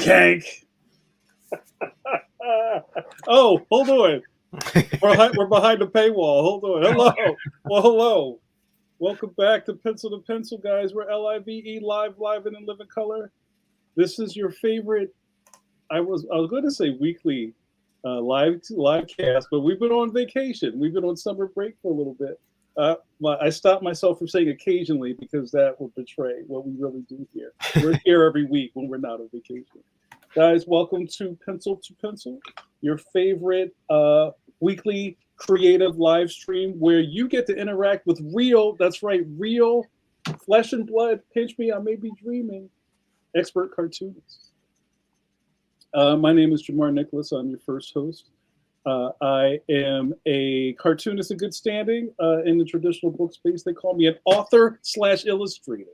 Hank. Oh, hold on. We're behind the paywall. Hold on. Hello. Well, hello. Welcome back to Pencil to Pencil, guys. We're LIVE live and in living color. This is your favorite. I was going to say weekly live cast, but we've been on vacation. We've been on summer break for a little bit. I stopped myself from saying occasionally because that would betray what we really do here. We're here every week when we're not on vacation. Guys, welcome to Pencil, your favorite weekly creative live stream where you get to interact with real, that's right, real flesh and blood, pinch me, I may be dreaming, expert cartoonists. My name is JAMAR NICHOLAS. I'm your first host. I am a cartoonist in good standing in the traditional book space. They call me an author/illustrator.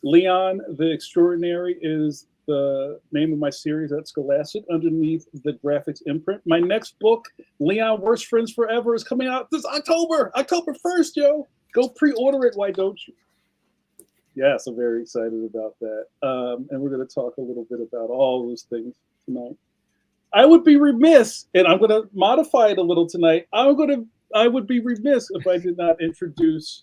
Leon the Extraordinary is the name of my series at Scholastic underneath the graphics imprint. My next book, Leon Worst Friends Forever, is coming out this October 1st, yo. Go pre-order it, why don't you? Yes, I'm very excited about that. And we're going to talk a little bit about all those things tonight. I would be remiss, and I'm going to modify it a little tonight. I would be remiss if I did not introduce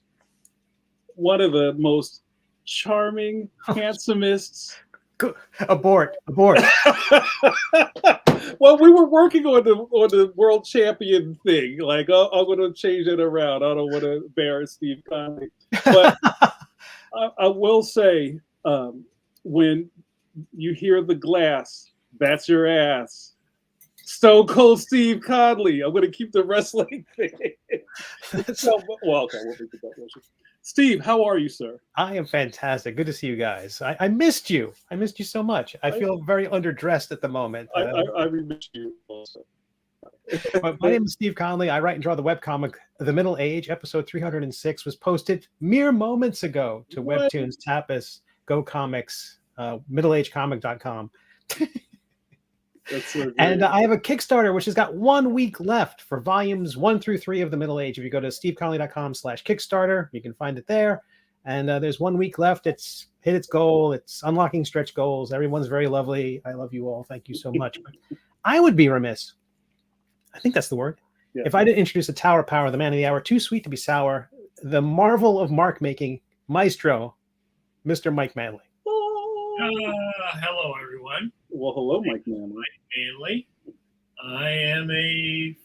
one of the most charming, handsomest. Abort. Well, we were working on the world champion thing. Like, I'm going to change it around. I don't want to embarrass Steve Conley, but I will say, when you hear the glass, that's your ass. Stone Cold Steve Conley. I'm going to keep the wrestling thing. So, well, okay, we'll think about wrestling. Steve, how are you, sir? I am fantastic. Good to see you guys. I missed you. I missed you so much. I feel very underdressed at the moment. I missed you also. But my name is Steve Conley. I write and draw the webcomic The Middle Age. Episode 306 was posted mere moments ago to Webtoons, Tapas, Go Comics, middleagecomic.com. So and I have a Kickstarter, which has got 1 week left for volumes 1 through 3 of The Middle Age. If you go to steveconley.com/Kickstarter, you can find it there. And there's 1 week left. It's hit its goal. It's unlocking stretch goals. Everyone's very lovely. I love you all. Thank you so much. But I would be remiss, I think that's the word, if I didn't introduce the Tower Power, the man of the hour, too sweet to be sour, the marvel of mark making, maestro, Mr. Mike Manley. Hello, everyone. Well, hello, Mike Manley. Mike Manley. I am a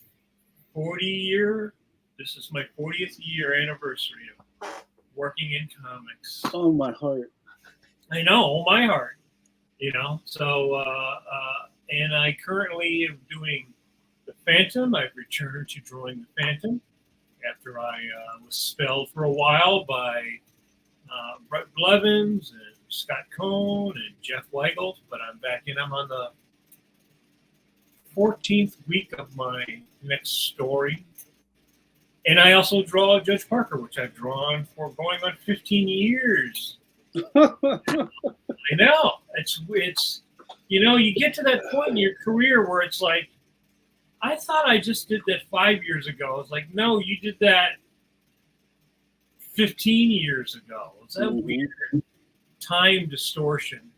40-year, this is my 40th year anniversary of working in comics. Oh, my heart. I know, my heart. You know, so, and I currently am doing The Phantom. I've returned to drawing The Phantom after I was spelled for a while by Brett Blevins and Scott Cohn and Jeff Weigel, but I'm back in. I'm on the 14th week of my next story. And I also draw Judge Parker, which I've drawn for going on 15 years. I know. It's you get to that point in your career where it's like, I thought I just did that 5 years ago. It's like, no, you did that 15 years ago. It's that weird time distortion.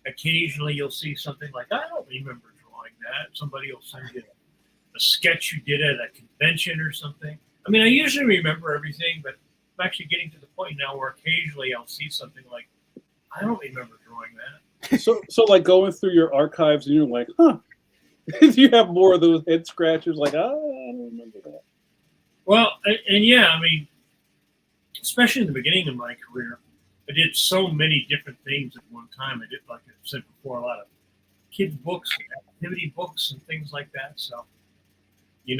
Occasionally you'll see something like, I don't remember drawing that. Somebody will send you a sketch you did at a convention or something. I mean, I usually remember everything, but I'm actually getting to the point now where occasionally I'll see something like, I don't remember drawing that. So like going through your archives and you're like, huh. You have more of those head scratchers like, oh, I don't remember that. Well, and yeah, I mean, especially in the beginning of my career, I did so many different things at one time. I did, like I said before, a lot of kids' books, activity books, and things like that. So, you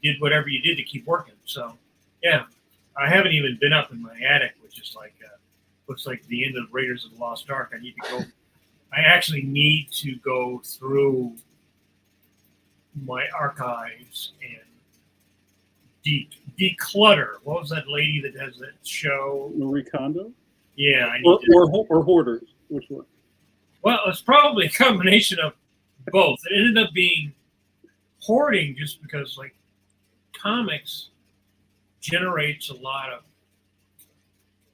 did whatever you did to keep working. So, yeah, I haven't even been up in my attic, which is like, looks like the end of Raiders of the Lost Ark. I need to go. I actually need to go through my archives and declutter. What was that lady that has that show? Marie Kondo? Yeah, I or, need or hoarders. Which one? Well, it's probably a combination of both. It ended up being hoarding just because, like, comics generates a lot of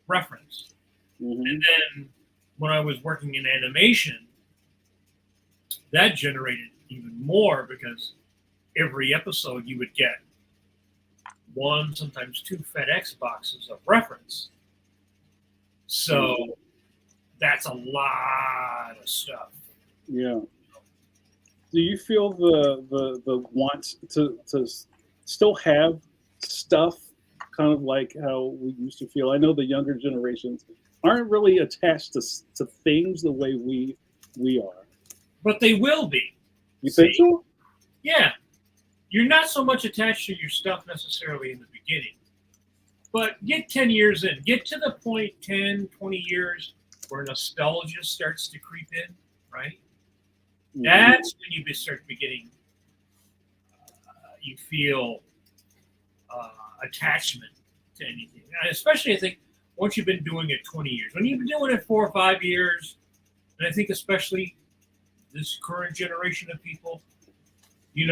reference. Mm-hmm. And then when I was working in animation, that generated even more because every episode you would get one, sometimes two FedEx boxes of reference. So that's a lot of stuff. Yeah. Do you feel the want to still have stuff, kind of like how we used to feel? I know the younger generations aren't really attached to things the way we are. But they will be. You think so? Yeah. You're not so much attached to your stuff necessarily in the beginning. But get 10 years in. Get to the point 10, 20 years where nostalgia starts to creep in, right? Mm-hmm. That's when you start beginning, you feel attachment to anything. And especially, I think, once you've been doing it 20 years. When you've been doing it 4 or 5 years, and I think especially this current generation of people, you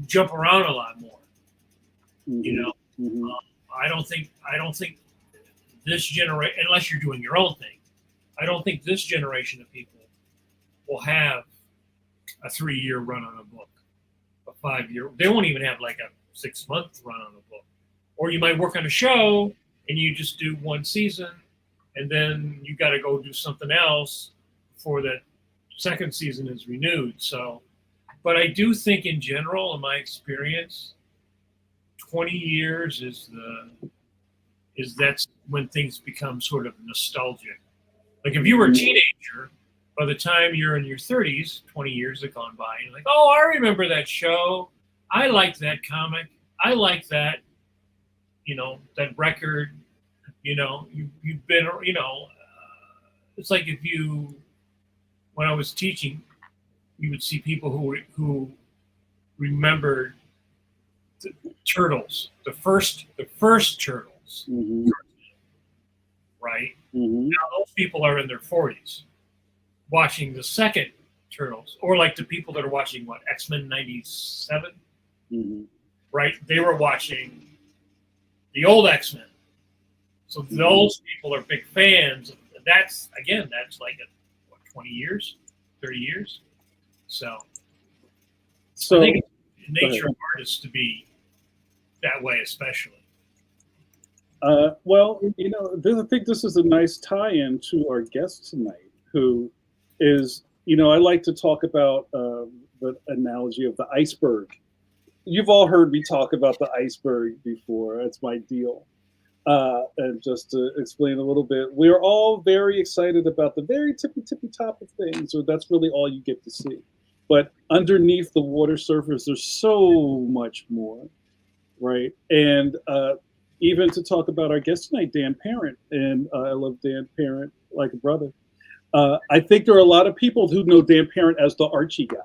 jump around a lot more. Mm-hmm. I don't think this generation, unless you're doing your own thing, I don't think this generation of people will have a 3-year run on a book, a 5-year. They won't even have like a 6-month run on a book. Or you might work on a show and you just do 1 season, and then you got to go do something else before that second season is renewed. So, but I do think in general, in my experience, 20 years that's when things become sort of nostalgic. Like if you were a teenager, by the time you're in your 30s, 20 years have gone by, and you're like, oh, I remember that show. I liked that comic. I like that, that record. You've been, it's like when I was teaching, you would see people who remembered the Turtles, the first Turtles, mm-hmm. right? Mm-hmm. Now those people are in their 40s watching the second Turtles, or like the people that are watching X-Men '97, mm-hmm. right? They were watching the old X-Men. So those people are big fans. That's like 20 years, 30 years. So I think it's the nature of artists to be that way, especially. Well, I think this is a nice tie-in to our guest tonight, who is, I like to talk about the analogy of the iceberg. You've all heard me talk about the iceberg before. That's my deal. And just to explain a little bit, we're all very excited about the very tippy top of things. So that's really all you get to see. But underneath the water surface, there's so much more, right? And even to talk about our guest tonight, Dan Parent, and I love Dan Parent like a brother. I think there are a lot of people who know Dan Parent as the Archie guy,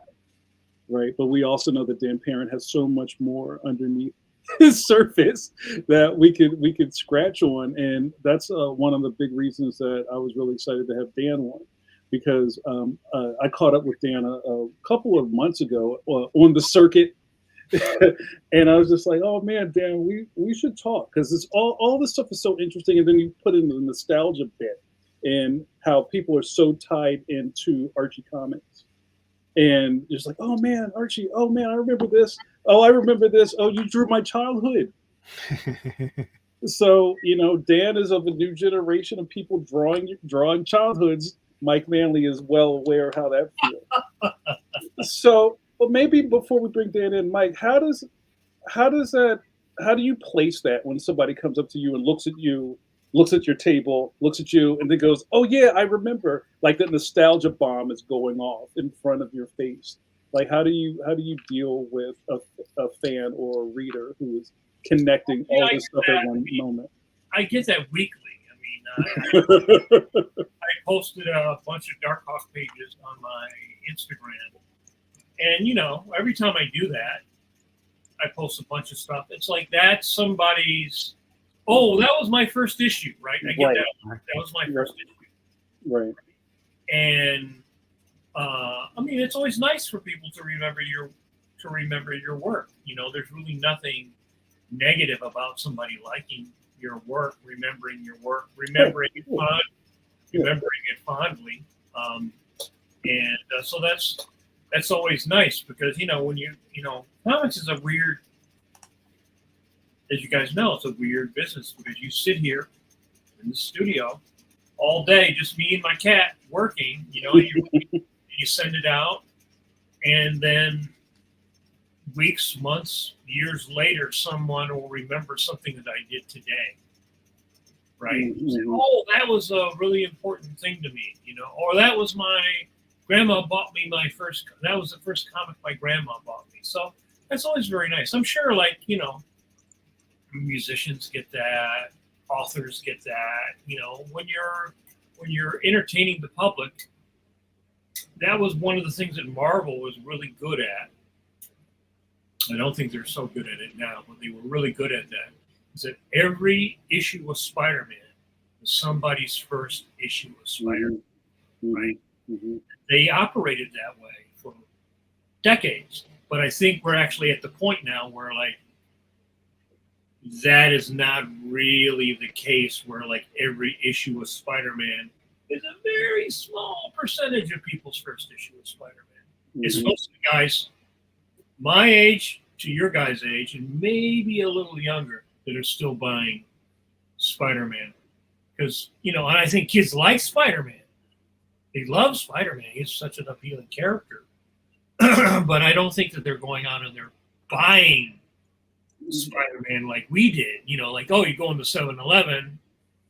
right? But we also know that Dan Parent has so much more underneath his surface that we could scratch on, and that's one of the big reasons that I was really excited to have Dan on, because I caught up with Dan a couple of months ago on the circuit. And I was just like, oh man, Dan, we should talk, because it's all this stuff is so interesting. And then you put in the nostalgia bit and how people are so tied into Archie comics. And just like, oh man, Archie, oh man, I remember this. Oh, I remember this. Oh, you drew my childhood. So, Dan is of a new generation of people drawing childhoods. Mike Manley is well aware of how that feels. So, but maybe before we bring Dan in, Mike, how do you place that when somebody comes up to you and looks at your table, looks at you, and then goes, oh yeah, I remember, like the nostalgia bomb is going off in front of your face. Like, how do you deal with a fan or a reader who is connecting all this stuff at one moment? I get that weekly. I posted a bunch of Dark Hawk pages on my Instagram. And, every time I do that, I post a bunch of stuff. It's like that's somebody's, oh, that was my first issue, right? I get that. That was my first issue. Right. And, it's always nice for people to remember your work. There's really nothing negative about somebody liking your work, remembering your work, remembering it fondly. So that's always nice, because, when comics is a weird, as you guys know, it's a weird business, because you sit here in the studio all day, just me and my cat working, you send it out, and then weeks, months, years later, someone will remember something that I did today. Right? Mm-hmm. Oh, that was a really important thing to me, or that was my grandma bought me that was the first comic my grandma bought me. So that's always very nice. I'm sure, musicians get that, authors get that, when you're entertaining the public. That was one of the things that Marvel was really good at. I don't think they're so good at it now, but they were really good at that. Is that every issue of Spider-Man was somebody's first issue of Spider-Man, right? Mm-hmm. They operated that way for decades, but I think we're actually at the point now where that is not really the case, where every issue of Spider-Man is a very small percentage of people's first issue of Spider-Man. Mm-hmm. It's mostly guys my age to your guys' age, and maybe a little younger, that are still buying Spider-Man. Because, and I think kids like Spider-Man. They love Spider-Man. He's such an appealing character. But I don't think that they're going out and they're buying Spider-Man like we did. You go in the 7-Eleven,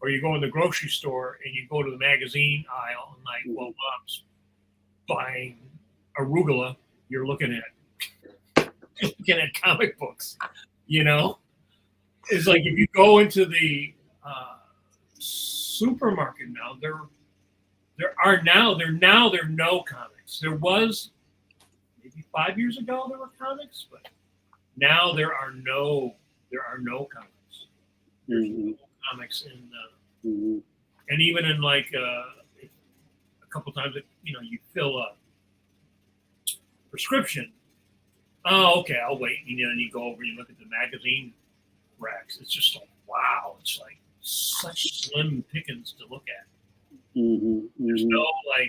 or you go in the grocery store and you go to the magazine aisle and well, Mom's buying arugula. You're looking at comic books, It's like if you go into the supermarket now, there are no comics. There was maybe 5 years ago there were comics, but now there are no comics. There's no comics in mm-hmm. and even in a couple times you fill a prescription. Oh, okay, I'll wait. And then you go over and you look at the magazine racks. It's just wow. It's such slim pickings to look at. Mm-hmm. Mm-hmm. There's no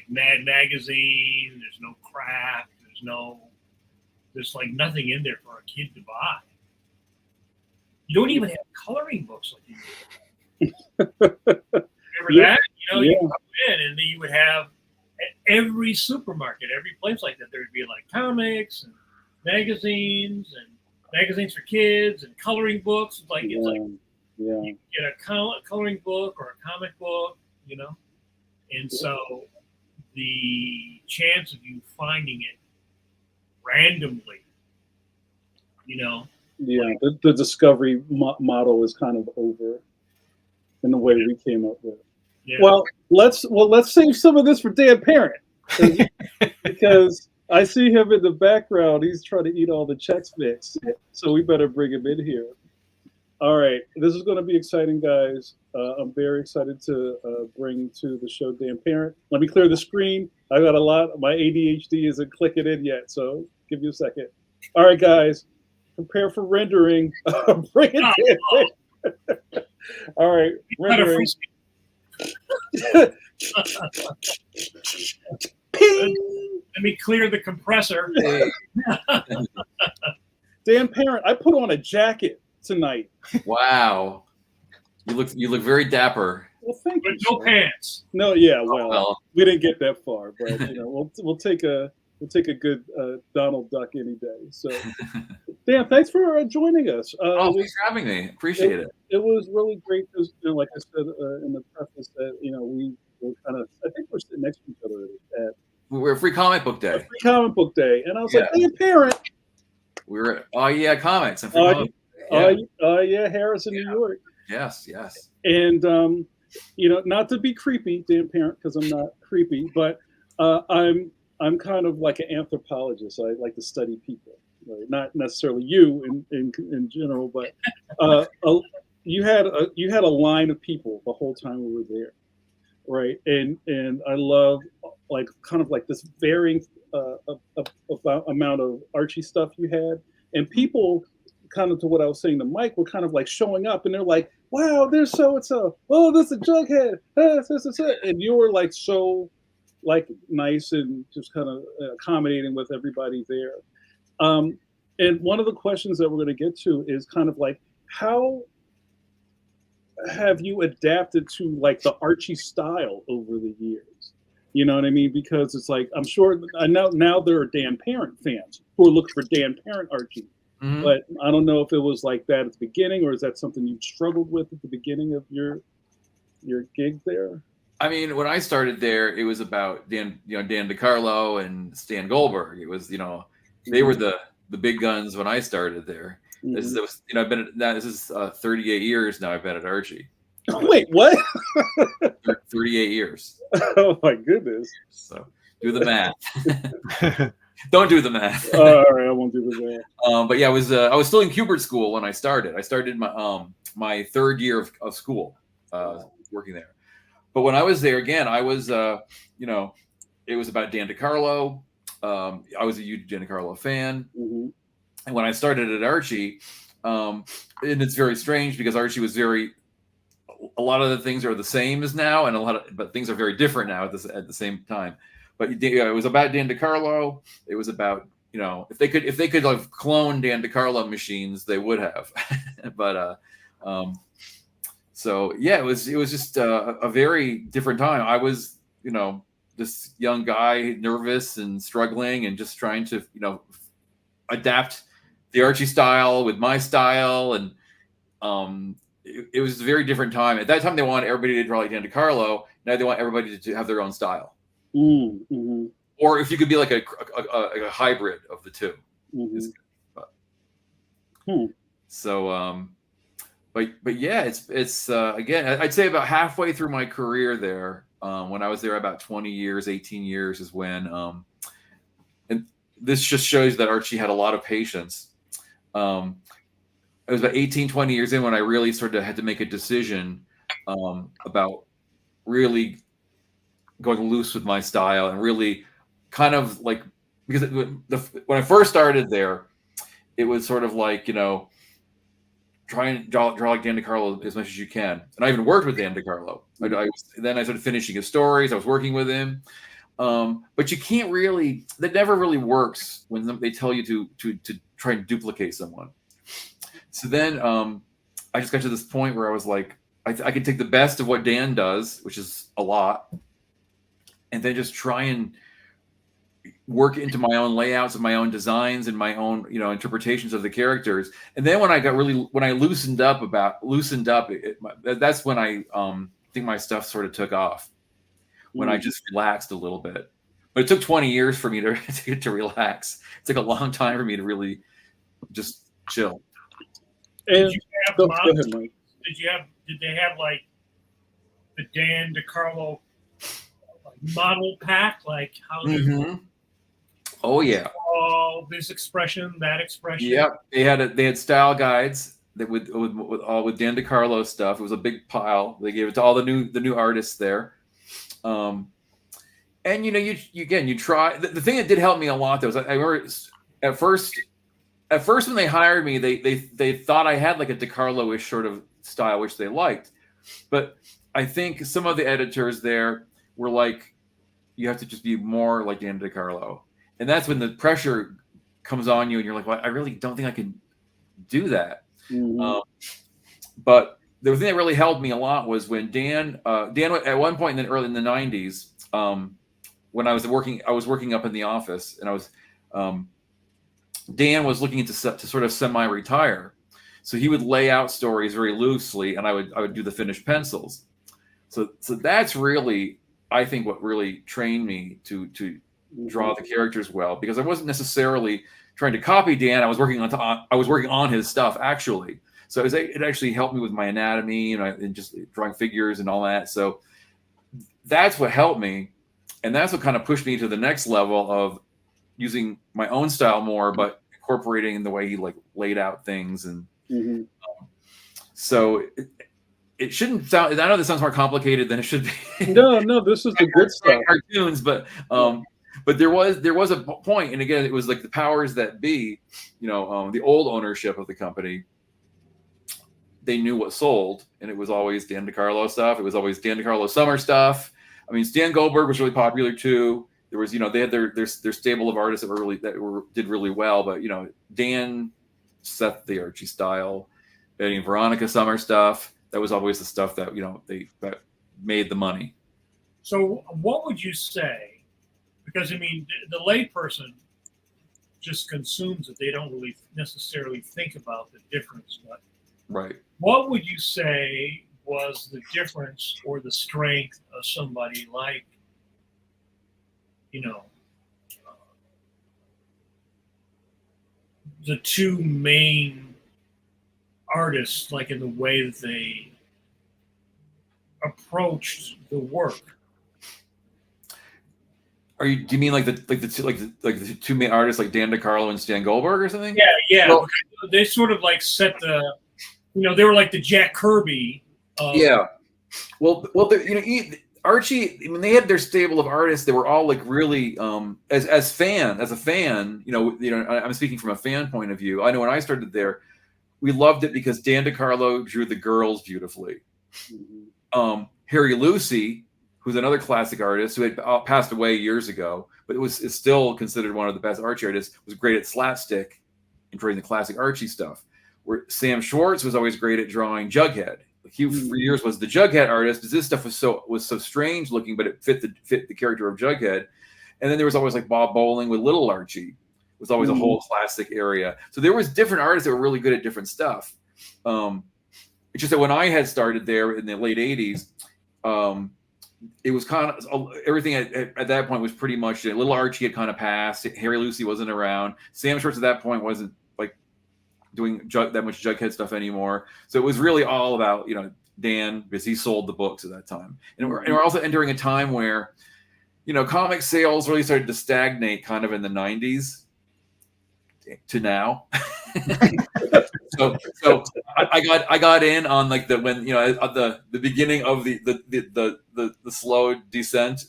Mad Magazine. There's no Craft. There's nothing in there for a kid to buy. You don't even have coloring books like you do. Remember that? You come in and you would have at every supermarket, every place like that, there would be comics and magazines for kids and coloring books. You get a coloring book or a comic book, and so the chance of you finding it randomly, the discovery model is kind of over in the way we came up with. Yeah. Well, let's save some of this for Dan Parent because I see him in the background. He's trying to eat all the Chex Mix, so we better bring him in here. All right, this is going to be exciting, guys. I'm very excited to bring to the show Dan Parent. Let me clear the screen. I got a lot. My ADHD isn't clicking in yet, so give me a second. All right, guys, prepare for rendering. Bring it in. All right, rendering. Ping! Let me clear the compressor. Dan Parent, I put on a jacket tonight. Wow, you look very dapper. Well, thank But you. no pants. No, yeah, well, Well, we didn't get that far, but you know, we'll take a good Donald Duck any day. So, Dan, thanks for joining us. thanks for having me. Appreciate it. It was really great because, you know, like I said in the preface, that you know we were kind of, I think we're sitting next to each other at We're Free Comic Book Day. Free Comic Book Day, and I was like, "Hey, Parent." We were comics and Free Comic. Yeah, Harrison, New York. Yes. And you know, not to be creepy, Dan Parent, because I'm not creepy, but I'm kind of like an anthropologist. I like to study people, right? Not necessarily you in general, but you had a line of people the whole time we were there, right? And I love like kind of like this varying amount of Archie stuff you had, and people kind of to what I was saying to Mike were kind of like showing up, and they're like, "Wow, there's so and so. Oh, this is Jughead. And you were like so like nice and just kind of accommodating with everybody there. And one of the questions that we're going to get to is kind of like, how have you adapted to like the Archie style over the years? You know what I mean? Because it's like, I'm sure I know now there are Dan Parent fans who are looking for Dan Parent Archie. Mm-hmm. But I don't know if it was like that at the beginning, or is that something you struggled with at the beginning of your gig there? I mean, when I started there, it was about Dan DeCarlo and Stan Goldberg. It was, they were the big guns when I started there. Mm-hmm. This is, I've been this is 38 years now. I've been at Archie. Wait, what? 38 years. Oh my goodness! So do the math. Don't do the math. All right, I won't do the math. But yeah, I was still in Kubert school when I started. I started my third year of school, working there. But when I was there again, I was it was about Dan DeCarlo. I was a huge Dan DeCarlo fan. Mm-hmm. And when I started at Archie, and it's very strange because Archie was a lot of the things are the same as now, and but things are very different now at the same time. But it was about Dan DeCarlo. It was about, if they could have cloned Dan DeCarlo machines, they would have. But so yeah, it was just a very different time. I was, this young guy, nervous and struggling, and just trying to, adapt the Archie style with my style, and it was a very different time. At that time, they wanted everybody to draw like Dan DeCarlo. Now they want everybody to have their own style. Mm-hmm. Or if you could be like a hybrid of the two. Mm-hmm. So, but yeah, it's again, I'd say about halfway through my career there, when I was there about 20 years, 18 years is when, and this just shows that Archie had a lot of patience. It was about 18, 20 years in when I really had to make a decision about really going loose with my style and really kind of like, because when I first started there, it was sort of like, try and draw like Dan DeCarlo as much as you can. And I even worked with Dan DeCarlo. Then I started finishing his stories. I was working with him. But you can't really, that never really works when they tell you to try and duplicate someone. So then I just got to this point where I was like, I could take the best of what Dan does, which is a lot, and then just try and work into my own layouts and my own designs and my own, interpretations of the characters. And then when I loosened up, that's when I think my stuff sort of took off, when I just relaxed a little bit. But it took 20 years for me to relax. It took a long time for me to really just chill. And Did you have go ahead, Mike. Did they have like the Dan DeCarlo model pack? Like how Mm-hmm. Oh yeah. oh, this expression, that expression. Yep. They had style guides that with Dan DeCarlo stuff. It was a big pile. They gave it to all the new artists there. And you try. The thing that did help me a lot though is I remember at first when they hired me, they thought I had like a DeCarlo-ish sort of style, which they liked. But I think some of the editors there were like, you have to just be more like Dan DeCarlo. And that's when the pressure comes on you and you're like, well, I really don't think I can do that. Mm-hmm. But the thing that really helped me a lot was when Dan at one point in the 90s, when I was working up in the office, and Dan was looking to sort of semi-retire. So he would lay out stories very loosely, and I would do the finished pencils. So that's really, I think, what really trained me to draw the characters well, because I wasn't necessarily trying to copy Dan. I was working on his stuff actually. So it actually helped me with my anatomy and just drawing figures and all that. So that's what helped me, and that's what kind of pushed me to the next level of using my own style more, but incorporating in the way he like laid out things. And so it shouldn't sound. I know this sounds more complicated than it should be. No, this is the good stuff. Cartoons, but there was a point, and again, it was like the powers that be, the old ownership of the company. They knew what sold, and it was always Dan DeCarlo stuff. It was always Dan DeCarlo summer stuff. I mean, Stan Goldberg was really popular too. There was, they had their stable of artists that did really well, but Dan set the Archie style, Eddie and Veronica summer stuff. That was always the stuff that that made the money. So, what would you say? Because I mean, the layperson just consumes it; they don't really necessarily think about the difference. But right, what would you say was the difference or the strength of somebody like, the two main artists, like in the way that they approached the work? Do you mean like the two main artists, like Dan DeCarlo and Stan Goldberg or something? Yeah. Well, they sort of like set the, they were like the Jack Kirby. Yeah. Well, Archie, I mean, they had their stable of artists that were all like really, as a fan, I'm speaking from a fan point of view. I know when I started there, we loved it because Dan DeCarlo drew the girls beautifully. Harry Lucy, who's another classic artist who had passed away years ago, but is still considered one of the best Archie artists, was great at slapstick and drawing the classic Archie stuff. Where Sam Schwartz was always great at drawing Jughead. He for years was the Jughead artist, because this stuff was so strange looking, but it fit the character of Jughead. And then there was always like Bob Bowling with Little Archie. It was always a whole classic area. So there was different artists that were really good at different stuff. It's just that when I had started there in the late 80s, it was kind of everything at that point was pretty much Little Archie had kind of passed. Harry Lucy wasn't around. Sam Schwartz at that point wasn't like doing that much Jughead stuff anymore. So it was really all about Dan, because he sold the books at that time. And we're also entering a time where comic sales really started to stagnate kind of in the 90s to now. so I got in on like the beginning of the slow descent.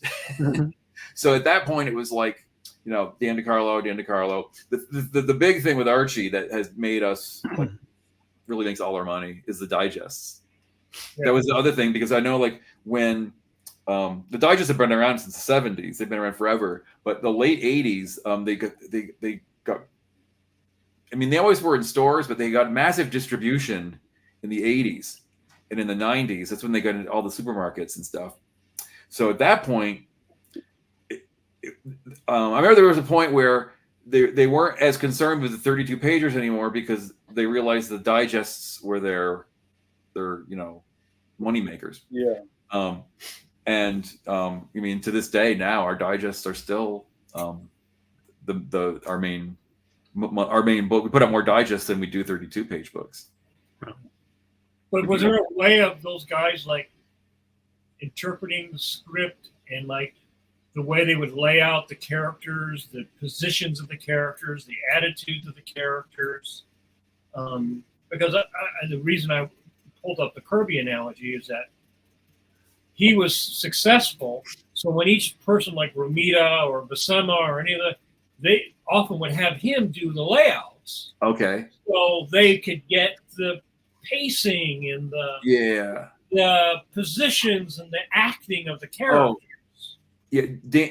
So at that point it was like Dan DeCarlo. The big thing with Archie that has made us really makes all our money is the digests. Yeah. That was the other thing, because I know like when the digests have been around since the 70s, they've been around forever, but the late 80s they got I mean, they always were in stores, but they got massive distribution in the 80s and in the 90s. That's when they got into all the supermarkets and stuff. So at that point, I remember there was a point where they weren't as concerned with the 32 pagers anymore, because they realized the digests were their money makers. Yeah. I mean, to this day now, our digests are still our main book. We put out more digests than we do 32-page books. But was there a way of those guys like interpreting the script and like the way they would lay out the characters, the positions of the characters, the attitudes of the characters? Because the reason I pulled up the Kirby analogy is that he was successful. So when each person like Romita or Buscema or any of they often would have him do the layouts. Okay. So they could get the pacing and the positions and the acting of the characters. Yeah,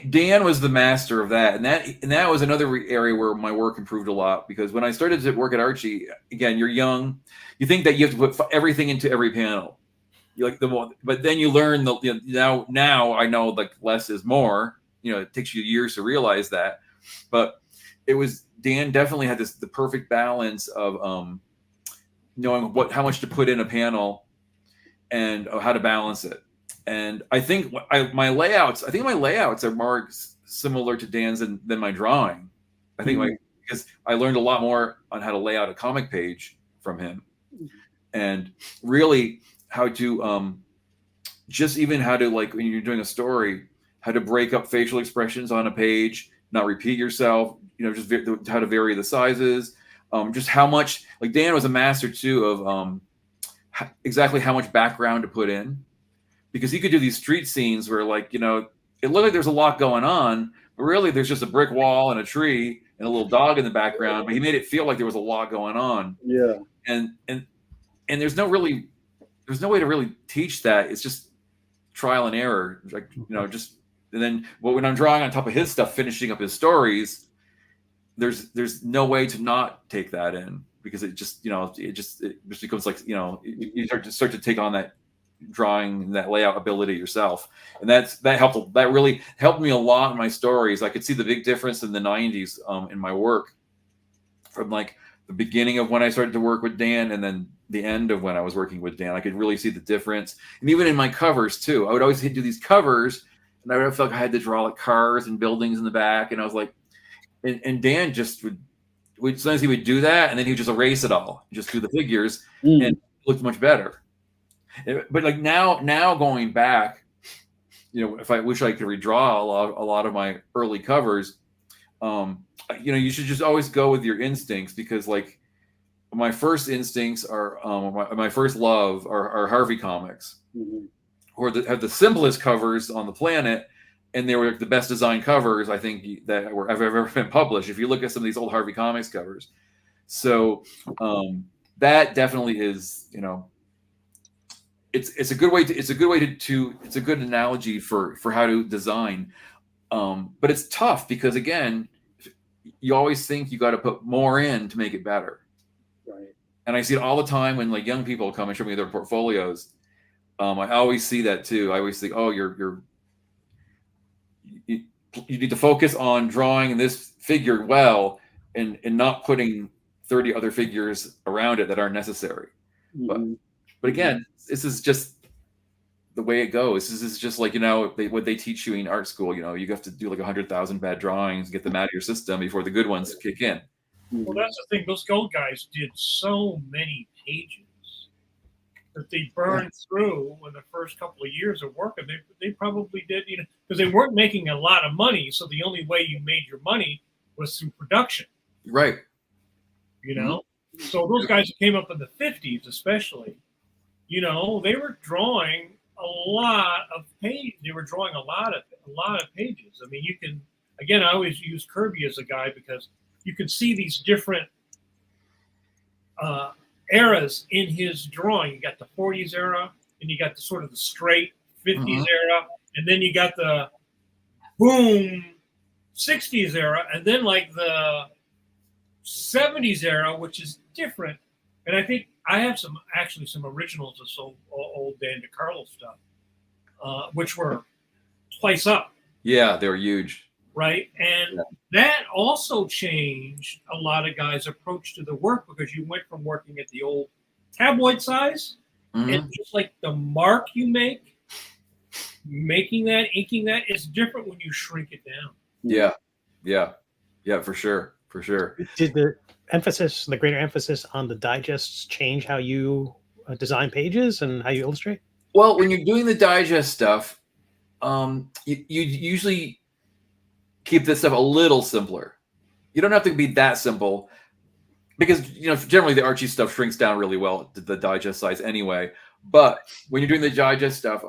Dan was the master of that, and that was another area where my work improved a lot, because when I started to work at Archie, again, you're young, you think that you have to put everything into every panel, but then you learn now I know like less is more. It takes you years to realize that, but Dan definitely had the perfect balance of knowing how much to put in a panel and how to balance it. And I think my layouts are more similar to Dan's than my drawing. I think because I learned a lot more on how to lay out a comic page from him, and really how to just even how to, like, when you're doing a story, how to break up facial expressions on a page, not repeat yourself, just how to vary the sizes, just how much, like Dan was a master too of exactly how much background to put in. Because he could do these street scenes where, like, it looked like there's a lot going on, but really there's just a brick wall and a tree and a little dog in the background. But he made it feel like there was a lot going on. Yeah. And there's no way to really teach that. It's just trial and error. Like, and then when I'm drawing on top of his stuff, finishing up his stories, there's no way to not take that in, because it just becomes like, you start to take on that drawing, that layout ability yourself, and that really helped me a lot in my stories. I could see the big difference in the 90s in my work, from like the beginning of when I started to work with Dan and then the end of when I was working with Dan. I could really see the difference, and even in my covers too. I would always do these covers, and I would feel like I had to draw like cars and buildings in the back, and I was like, and Dan just would sometimes he would do that, and then he would just erase it all, just do the figures, and it looked much better. But like now going back, if I wish I could redraw a lot of my early covers, you should just always go with your instincts, because like my first instincts are my first love are Harvey comics, who have the simplest covers on the planet, and they were the best designed covers I think that have ever been published. If you look at some of these old Harvey comics covers, so that definitely is, It's a good way to it's a good analogy for how to design, but it's tough because, again, you always think you got to put more in to make it better, right? And I see it all the time when like young people come and show me their portfolios. I always see that too. I always think, oh, you need to focus on drawing this figure well, and not putting 30 other figures around it that aren't necessary. But again, this is just the way it goes. This is just like, what they teach you in art school. You have to do like 100,000 bad drawings, get them out of your system before the good ones kick in. Well, that's the thing. Those gold guys did so many pages that they burned through in the first couple of years of work. And they probably did, because they weren't making a lot of money. So the only way you made your money was through production. Right. So those guys who came up in the 50s, especially, they were drawing a lot of pages. They were drawing a lot of pages. I mean, I always use Kirby as a guy because you can see these different eras in his drawing. You got the 40s era, and you got the sort of the straight 50s era, and then you got the boom 60s era, and then like the 70s era, which is different. And I think I have some originals of some old Dan DeCarlo stuff, which were twice up. Yeah, they were huge. Right. And that also changed a lot of guys' approach to the work, because you went from working at the old tabloid size, and just like the mark you make, making that, inking that, is different when you shrink it down. Yeah, for sure. Did the greater emphasis on the digests change how you design pages and how you illustrate? Well, when you're doing the digest stuff, you usually keep this stuff a little simpler. You don't have to be that simple because, you know, generally the Archie stuff shrinks down really well to the digest size anyway. But when you're doing the digest stuff,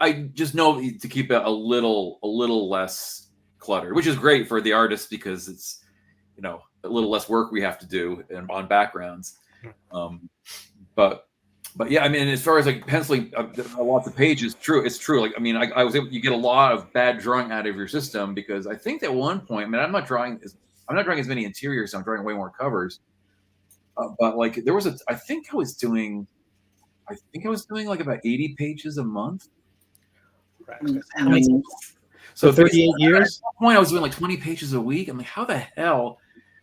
I just know to keep it a little less cluttered, which is great for the artist because it's, you know, a little less work we have to do on backgrounds. But yeah, I mean, as far as like penciling lots of pages, it's true. Like, I mean, I was able, you get a lot of bad drawing out of your system because I think at one point, I mean, I'm not drawing as many interiors, so I'm drawing way more covers. But like there was I think I was doing like about 80 pages a month. How many? So 38 years. At that point, I was doing like 20 pages a week. I'm like, how the hell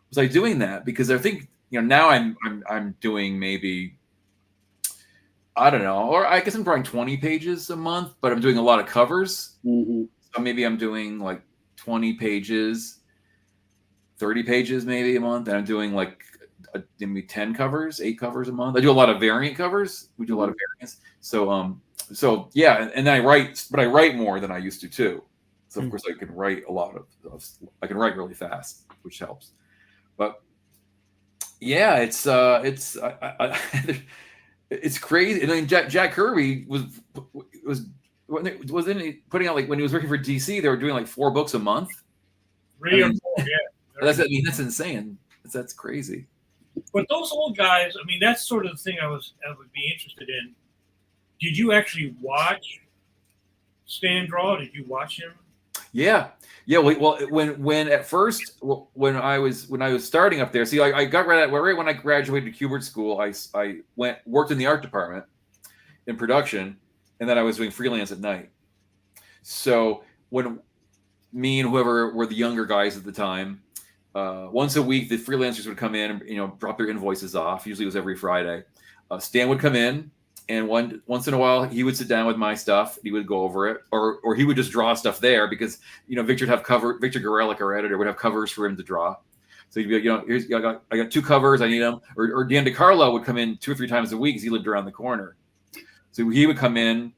was I doing that? Because I think, you know, now I'm doing maybe, I don't know, or I guess I'm drawing 20 pages a month, but I'm doing a lot of covers. Mm-hmm. So maybe I'm doing like 20 pages, 30 pages maybe a month, and I'm doing like maybe 10 covers, 8 covers a month. I do a lot of variant covers. We do a lot of variants. So yeah, and then I write more than I used to too. So of course I can write I can write really fast, which helps. But yeah, it's it's crazy. And then Jack Kirby wasn't he putting out, like when he was working for DC, they were doing like 4 books a month. 3 or 4, yeah. That's insane. That's crazy. But those old guys, I mean, that's sort of the thing I would be interested in. Did you actually watch Stan draw? Did you watch him? Yeah. Well, when at first, when I was starting up there, see, I got right when I graduated Kubert School, I worked in the art department in production, and then I was doing freelance at night. So when me and whoever were the younger guys at the time, once a week the freelancers would come in and, you know, drop their invoices off. Usually it was every Friday. Stan would come in, and once in a while he would sit down with my stuff. He would go over it, or he would just draw stuff there because, you know, Victor Gorelick, our editor, would have covers for him to draw. So he'd be like, you know, I got 2 covers, I need them. Or Dan DiCarlo would come in 2 or 3 times a week because he lived around the corner. So he would come in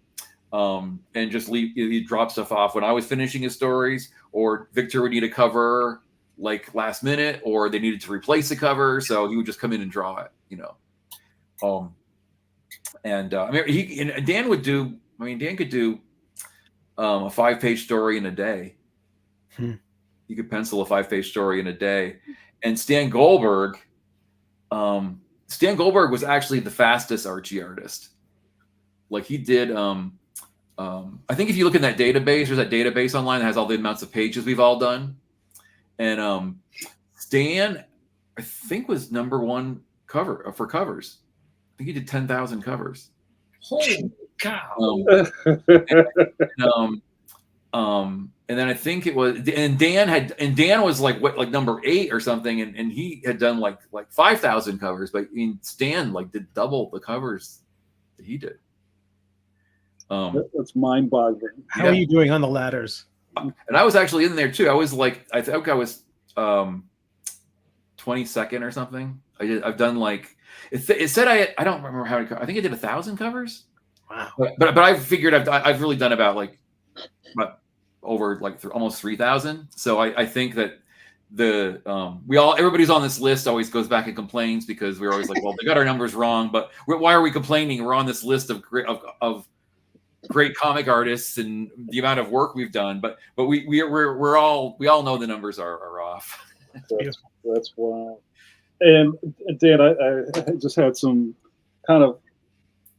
and just leave. He'd drop stuff off when I was finishing his stories, or Victor would need a cover like last minute, or they needed to replace the cover, so he would just come in and draw it, you know. And I mean, Dan could do a 5-page story in a day. He could pencil a 5-page story in a day. And Stan Goldberg was actually the fastest Archie artist. Like he did, I think if you look in that database, there's that database online that has all the amounts of pages we've all done. And Stan, I think, was #1 cover for covers. I think he did 10,000 covers. Holy cow! And then I think it was, and Dan was like #8 or something, and he had done like 5,000 covers. But I mean, Stan like did double the covers that he did. That's mind-boggling. How are you doing on the ladders? And I was actually in there too. I was like, I think I was 22nd or something. I've done like, it said I don't remember how many. I think I did 1,000 covers. Wow. But I figured I've really done about over almost 3,000. So I think that everybody's on this list always goes back and complains because we're always like, well, they got our numbers wrong, but why are we complaining? We're on this list of great comic artists and the amount of work we've done, but we all know the numbers are off. That's wild. And Dan, I just had some kind of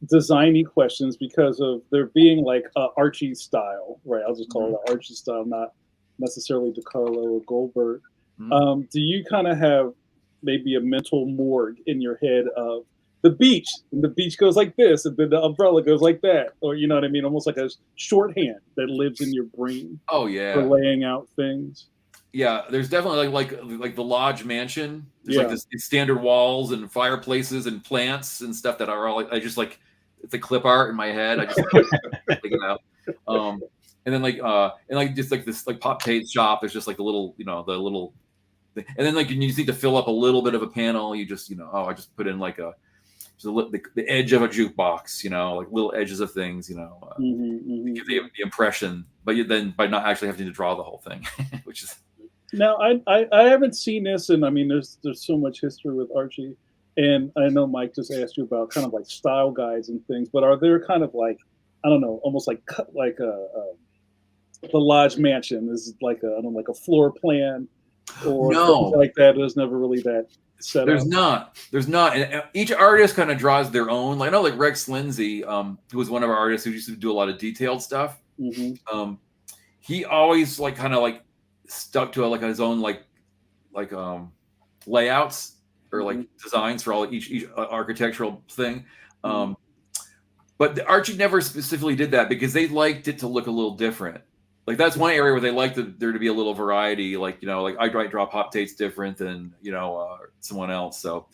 designy questions because of there being like Archie style, right? I'll just call it Archie style, not necessarily DiCarlo or Goldberg. Do you kind of have maybe a mental morgue in your head of the beach, and the beach goes like this, and then the umbrella goes like that, or you know what I mean? Almost like a shorthand that lives in your brain. Oh yeah, for laying out things. Yeah, there's definitely like the Lodge Mansion. There's like this standard walls and fireplaces and plants and stuff that are all it's a clip art in my head. I just think it out. And then just like this like Pop Tate's shop. There's just like the little and then like you just need to fill up a little bit of a panel. You just I just put in like the edge of a jukebox, like little edges of things, give the impression, but then by not actually having to draw the whole thing, which is. Now I haven't seen this, and I mean there's so much history with Archie, and I know Mike just asked you about kind of like style guides and things, but are there kind of like, I don't know, almost like the Lodge Mansion is like like a floor plan or something like that? There's never really that set There's up. There's not. And each artist kind of draws their own. Like I know like Rex Lindsay, who was one of our artists who used to do a lot of detailed stuff. He always like kind of like stuck to like his own like layouts or like designs for all each architectural thing. But Archie never specifically did that because they liked it to look a little different. Like that's one area where they liked there to be a little variety. Like like I draw pop dates different than someone else. So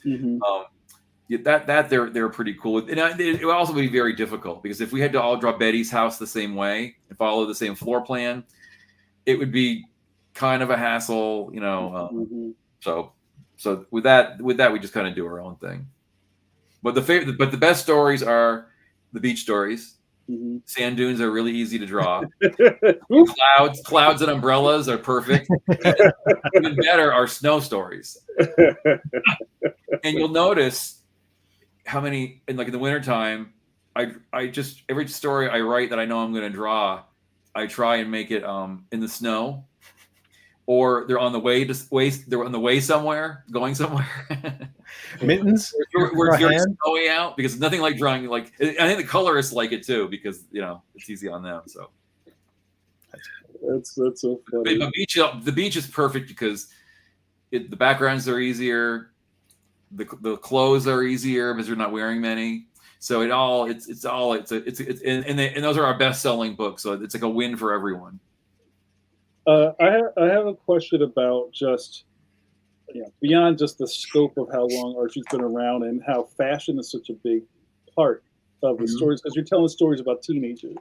that they're pretty cool. And it would also be very difficult because if we had to all draw Betty's house the same way and follow the same floor plan, it would be kind of a hassle. So with that we just kind of do our own thing. But the best stories are the beach stories. Sand dunes are really easy to draw. Clouds and umbrellas are perfect. Even better are snow stories. And you'll notice how many in the wintertime, I just every story I write that I know I'm going to draw, I try and make it in the snow, or they're on the way somewhere, going somewhere. Mittens. We're very snowy out because nothing like drawing. Like I think the colorists like it too because it's easy on them. So that's so funny. The beach is perfect because the backgrounds are easier, the clothes are easier because you're not wearing many. So and those are our best selling books. So it's like a win for everyone. I have a question about just beyond just the scope of how long Archie's been around and how fashion is such a big part of the stories, because you're telling stories about teenagers,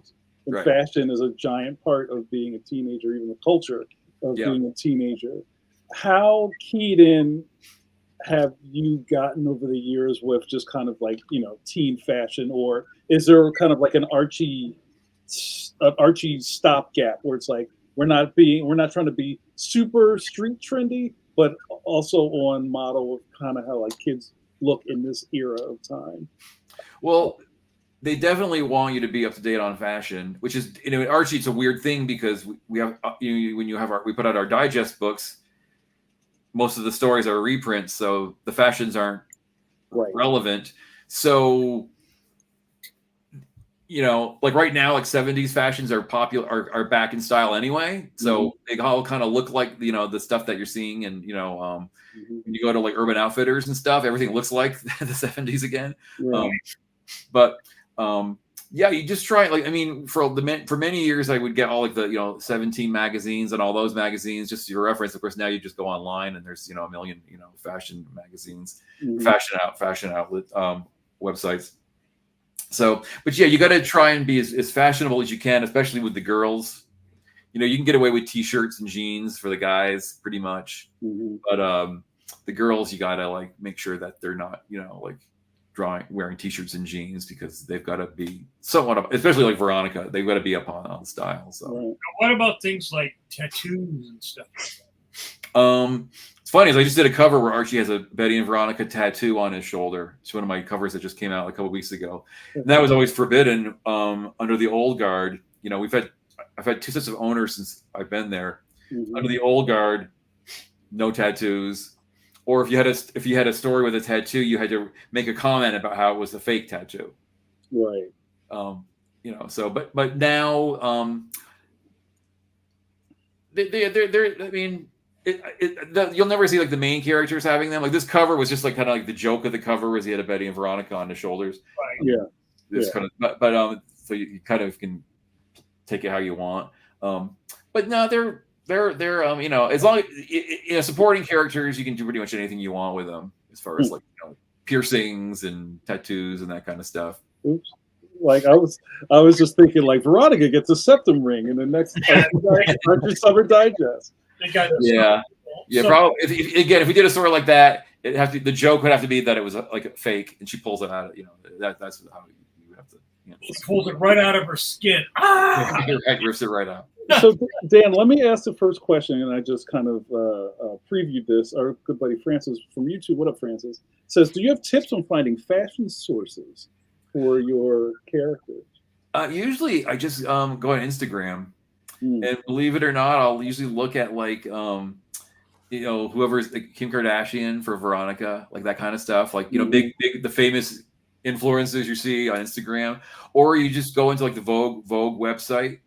and fashion is a giant part of being a teenager, even the culture of being a teenager. How keyed in have you gotten over the years with just kind of like teen fashion, or is there kind of like an Archie stopgap where it's like we're not trying to be super street trendy, but also on model of kind of how like kids look in this era of time? Well, they definitely want you to be up to date on fashion, which is in Archie it's a weird thing because we have we put out our digest books, most of the stories are reprints, so the fashions aren't relevant. So like right now, like 70s fashions are popular, are back in style anyway. So they all kind of look like, the stuff that you're seeing. And, when you go to like Urban Outfitters and stuff, everything looks like the 70s again. You just try, for many years, I would get all like the, 17 magazines and all those magazines, just your reference. Of course, now you just go online and there's, a million, fashion magazines, fashion outlet websites. So, but yeah, you got to try and be as fashionable as you can, especially with the girls. You can get away with t-shirts and jeans for the guys pretty much. But the girls, you got to like make sure that they're not, wearing t-shirts and jeans because they've got to be somewhat up, especially like Veronica, they've got to be up on style. So what about things like tattoos and stuff like that? It's funny, I just did a cover where Archie has a Betty and Veronica tattoo on his shoulder. It's one of my covers that just came out a couple weeks ago. And that was always forbidden under the old guard. I've had 2 sets of owners since I've been there. Under the old guard, no tattoos. Or if you had a story with a tattoo, you had to make a comment about how it was a fake tattoo. Right. So but now you'll never see like the main characters having them. Like this cover was just like kind of like the joke of the cover was he had a Betty and Veronica on his shoulders. Kind of, but so you kind of can take it how you want. But no, they're as long as supporting characters, you can do pretty much anything you want with them as far as like piercings and tattoos and that kind of stuff. Oops. Like I was just thinking like Veronica gets a septum ring in the next Summer Digest. Yeah, So- probably. If we did a story like that, the joke would have to be that it was like a fake, and she pulls it out of that's how you would have to. She pulls it right out of her skin. Ah! Rips it right out. So, Dan, let me ask the first question, and I just kind of previewed this. Our good buddy Francis from YouTube, what up, Francis, says, do you have tips on finding fashion sources for your characters? Usually, I just go on Instagram, and believe it or not, I'll usually look at like whoever's like Kim Kardashian for Veronica, like that kind of stuff, like big the famous influencers you see on Instagram, or you just go into like the Vogue website.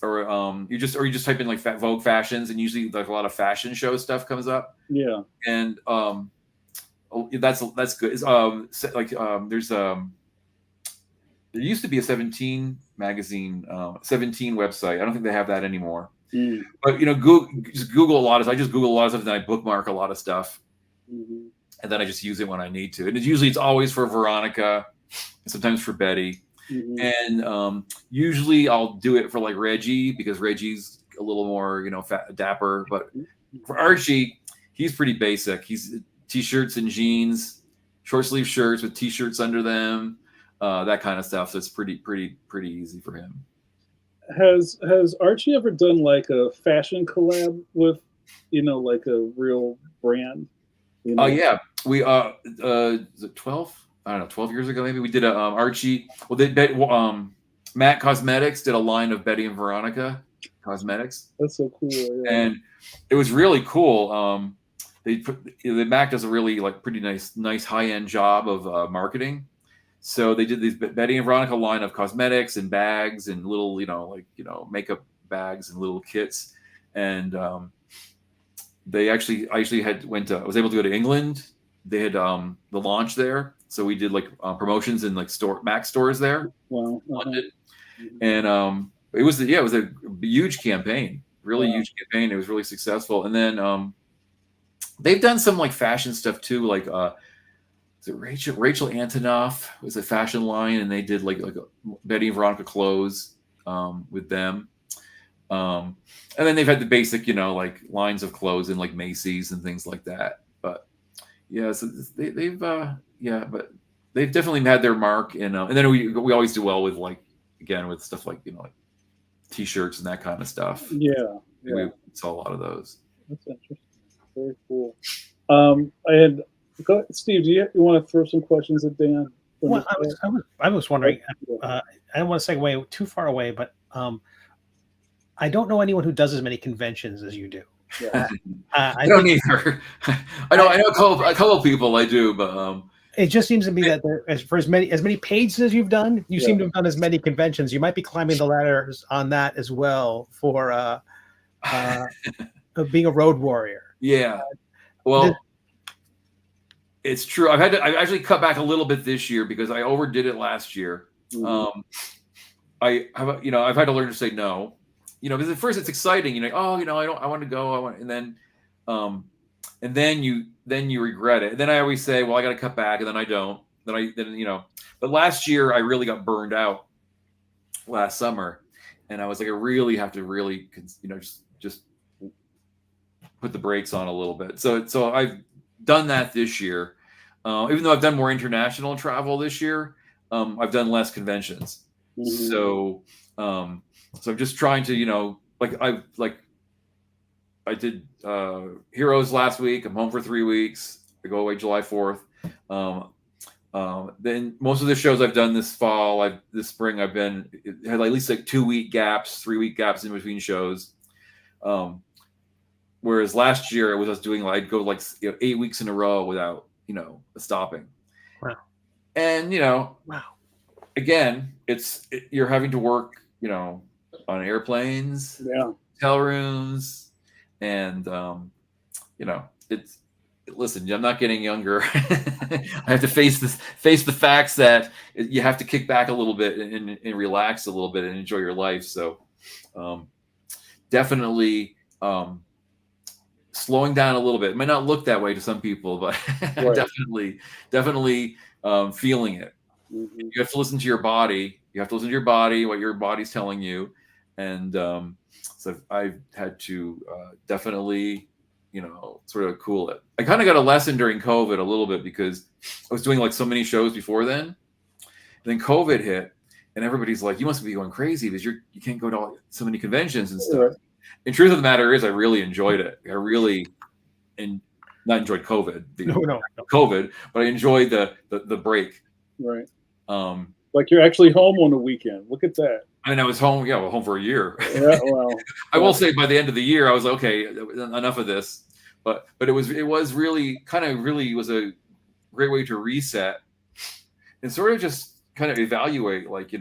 Or you just type in like Vogue fashions, and usually like a lot of fashion show stuff comes up. Yeah, and that's good. There's there used to be a 17 magazine, 17 website. I don't think they have that anymore. But Google a lot of. I just Google a lot of stuff, and then I bookmark a lot of stuff, and then I just use it when I need to. And it's always for Veronica, and sometimes for Betty. And usually I'll do it for like Reggie, because Reggie's a little more dapper. But for Archie, he's pretty basic. He's t-shirts and jeans, short sleeve shirts with t-shirts under them, that kind of stuff. So it's pretty easy for him. Has Archie ever done like a fashion collab with like a real brand? Oh yeah, we is it 12? I don't know, 12 years ago maybe, we did a Archie. Well, Matt Cosmetics did a line of Betty and Veronica cosmetics. That's so cool. Yeah. And it was really cool. Mac does a really like pretty nice high end job of marketing. So they did these Betty and Veronica line of cosmetics and bags and little makeup bags and little kits. And I was able to go to England. They had the launch there. So we did like promotions in like Mac stores there. Wow. London. And it was a huge campaign, really huge campaign. It was really successful. And then they've done some like fashion stuff too. Like is it Rachel Antonoff was a fashion line, and they did like a Betty and Veronica clothes with them. And then they've had the basic, like lines of clothes in like Macy's and things like that. But yeah, so but they've definitely had their mark, and then we always do well with like with stuff like like t-shirts and that kind of stuff. Yeah. We saw a lot of those. That's interesting. Very cool. Steve, do you want to throw some questions at Dan? Well, I was wondering. I don't want to segue too far away, but I don't know anyone who does as many conventions as you do. Yeah. I don't either. I know a couple of people I do, but it just seems to me that as many pages as you've done, you seem to have done as many conventions. You might be climbing the ladders on that as well for being a road warrior. Yeah. Well, it's true. I've actually cut back a little bit this year because I overdid it last year. I've had to learn to say no. Because at first it's exciting. I want to go. And then you regret it. And then I always say, well, I got to cut back, and then I don't. But last year I really got burned out last summer, and I was like, I really have to just put the brakes on a little bit. So I've done that this year. Even though I've done more international travel this year, I've done less conventions. So I'm just trying to, I did Heroes last week. I'm home for 3 weeks. I go away July 4th. Then most of the shows I've done this fall, this spring, had at least like 2-week gaps, 3-week gaps in between shows. Whereas last year it was us doing I'd go 8 weeks in a row without stopping. Wow. And again, you're having to work on airplanes, hotel rooms, and listen, I'm not getting younger. I have to face the facts that you have to kick back a little bit and relax a little bit and enjoy your life. So definitely slowing down a little bit. It might not look that way to some people, but definitely feeling it. You have to listen to your body. You have to listen to your body, what your body's telling you. And so I've had to definitely, sort of cool it. I kind of got a lesson during COVID a little bit because I was doing like so many shows before then. And then COVID hit and everybody's like, you must be going crazy because you can't go to so many conventions and stuff. Right. And truth of the matter is I really enjoyed it. I really not enjoyed COVID, No. COVID, but I enjoyed the break. Right. Like you're actually home on the weekend. Look at that. I was home. Yeah, home for a year. Yeah, well, I will say by the end of the year, I was like, okay, enough of this. But it was really was a great way to reset and sort of just kind of evaluate, like,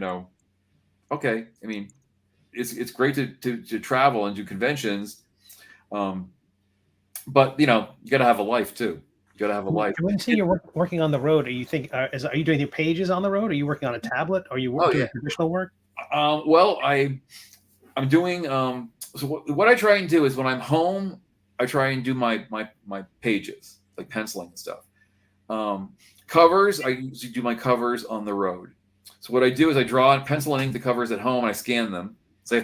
okay. I mean, it's great to travel and do conventions, but you got to have a life too. You got to have a life. When you say you're working on the road, are you doing your pages on the road? Are you working on a tablet? Are you doing traditional work? Well, I'm doing. So what I try and do is when I'm home, I try and do my pages, like penciling and stuff. Covers, I usually do my covers on the road. So what I do is I draw and pencil and ink the covers at home and I scan them. So I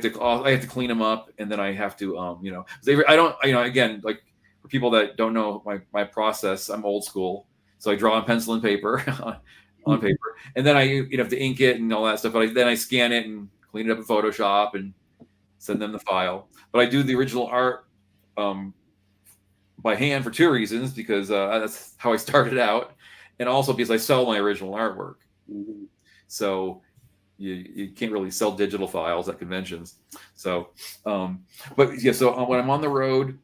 have to clean them up, and then I have to I don't again, like for people that don't know my process, I'm old school. So I draw on pencil and paper on paper, and then I have to ink it and all that stuff. But then I scan it and clean it up in Photoshop and send them the file. But I do the original art by hand for two reasons, because that's how I started out, and also because I sell my original artwork. Mm-hmm. So you can't really sell digital files at conventions. So, but yeah, so when I'm on the road,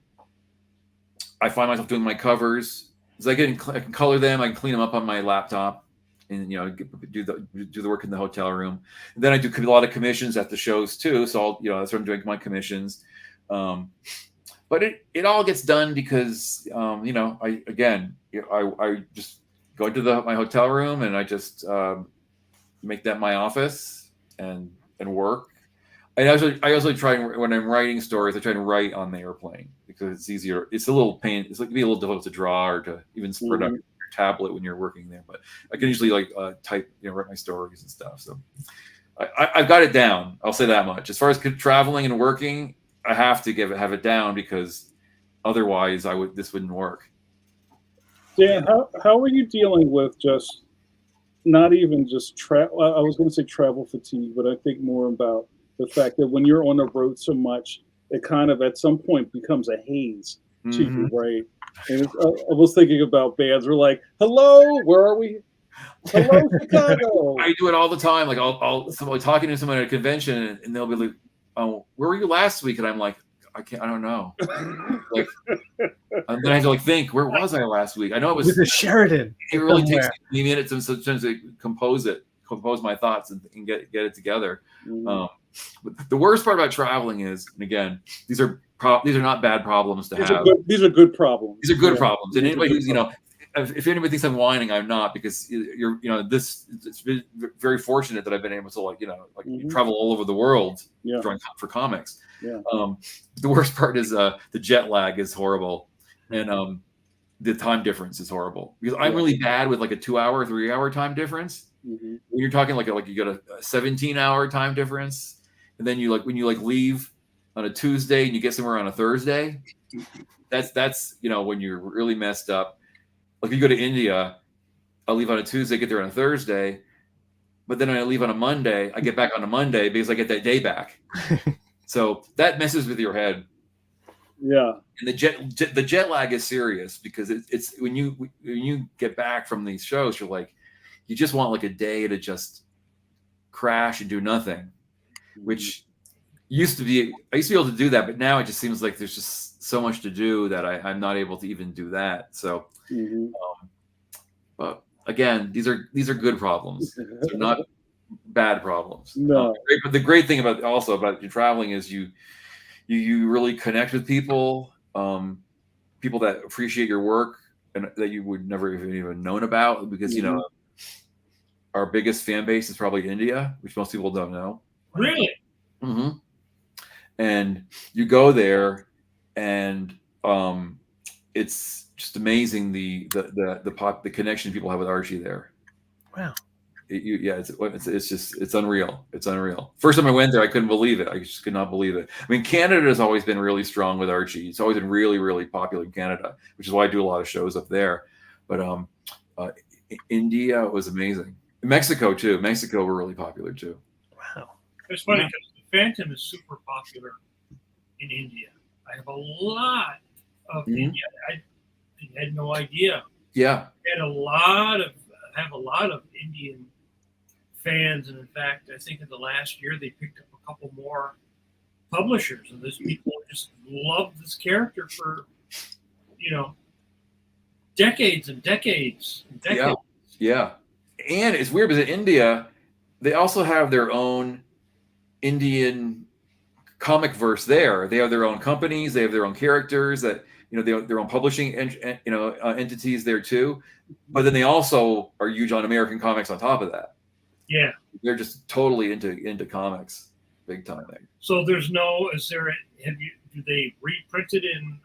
I find myself doing my covers. So I can color them, I can clean them up on my laptop, and do the work in the hotel room. And then I do a lot of commissions at the shows too. So that's what I'm doing, my commissions. But it all gets done because I just go into my hotel room and I just make that my office and work. I also try, when I'm writing stories, I try to write on the airplane because it's easier. It's a little pain. It's like, it can be a little difficult to draw or to even spread up your tablet when you're working there. But I can usually type, write my stories and stuff. So I've got it down. I'll say that much. As far as traveling and working, I have to have it down because otherwise this wouldn't work. Dan, how are you dealing with just not even just travel? I was going to say travel fatigue, but I think more about the fact that when you're on the road so much, it kind of at some point becomes a haze to you, right? And I was thinking about bands. We're like, hello, where are we? Hello, Chicago. I do it all the time. Like I'll talking to someone at a convention and they'll be like, "Oh, where were you last week?" And I'm like, I don't know. Like, and then I have to think, where was I last week? I know it was with the Sheridan. It really takes me minutes and sometimes to compose my thoughts and get it together. But the worst part about traveling is, and again, these are not bad problems to have. These are good problems. These are good problems. And anybody who's if anybody thinks I'm whining, I'm not, because it's been very fortunate that I've been able to travel all over the world drawing for comics. Yeah. The worst part is the jet lag is horrible, and the time difference is horrible, because I'm really bad with like a 2-hour, 3-hour time difference. When you're talking like you got a 17-hour time difference, and then when you leave on a Tuesday and you get somewhere on a Thursday, that's when you're really messed up. Like if you go to India, I'll leave on a Tuesday, get there on a Thursday, but then when I leave on a Monday, I get back on a Monday because I get that day back. So that messes with your head. Yeah. And the jet lag is serious, because it's when you get back from these shows, you're like, you just want like a day to just crash and do nothing, which I used to be able to do that, but now it just seems like there's just so much to do that I'm not able to even do that. So, but again, these are good problems. They're not bad problems. No. But the great thing about your traveling is you really connect with people, people that appreciate your work and that you would never even known about, because our biggest fan base is probably India, which most people don't know. Really? Mm-hmm. And you go there, and it's just amazing the connection people have with Archie there. Wow. It's unreal. It's unreal. First time I went there, I couldn't believe it. I just could not believe it. I mean, Canada has always been really strong with Archie. It's always been really, really popular in Canada, which is why I do a lot of shows up there. But India was amazing. Mexico too. Mexico were really popular too. Wow. It's funny because the Phantom is super popular in India. I have a lot of India. I had no idea. Yeah. I have a lot of Indian fans, and in fact, I think in the last year they picked up a couple more publishers, and those people just love this character for, decades and decades and decades. Yeah. And it's weird because in India, they also have their own Indian comic verse there. They have their own companies, they have their own characters that, they have their own publishing entities there too. But then they also are huge on American comics on top of that. Yeah. They're just totally into comics big time there. So do they reprint it in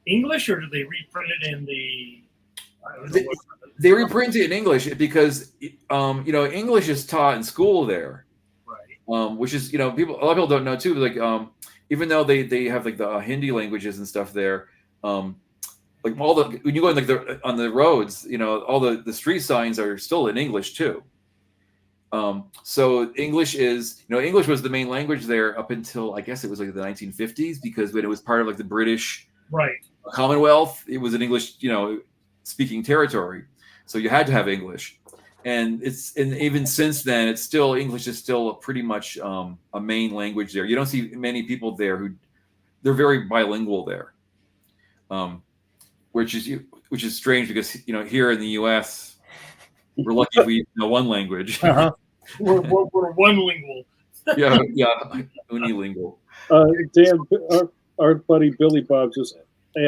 English, or do they reprint it in the? They reprint it in English because English is taught in school there, right? Which is a lot of people don't know too. Like even though they have like the Hindi languages and stuff there, like when you go in on the roads, all the street signs are still in English too. So English is, English was the main language there up until I guess it was like the 1950s, because when it was part of like the British Commonwealth, it was an English, speaking territory. So you had to have English. And even since then, English is still pretty much a main language there. You don't see many people there they're very bilingual there. Which is strange because, here in the US, we're lucky if we know one language. Uh-huh. We're one lingual. yeah, unilingual. Dan, our buddy Billy Bob just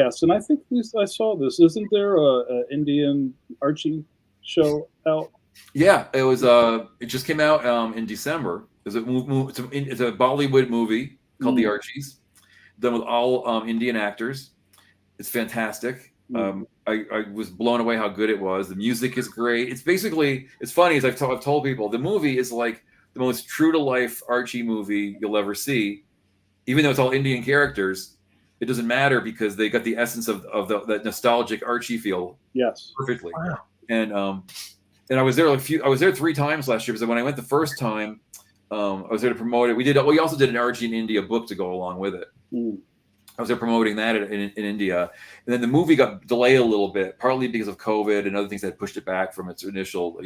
asked, and I think I saw this. Isn't there a Indian Archie show out? Yeah, it was. It just came out in December. It's a Bollywood movie called The Archies, done with all Indian actors. It's fantastic. I was blown away how good it was. The music is great. It's funny, as I've told people, the movie is like the most true to life Archie movie you'll ever see. Even though it's all Indian characters, it doesn't matter because they got the essence of that nostalgic Archie feel. Yes, perfectly. Wow. And I was there I was there 3 times last year, because when I went the first time, I was there to promote it. We also did an Archie in India book to go along with it. I was there promoting that in India, and then the movie got delayed a little bit, partly because of COVID and other things that pushed it back from its initial,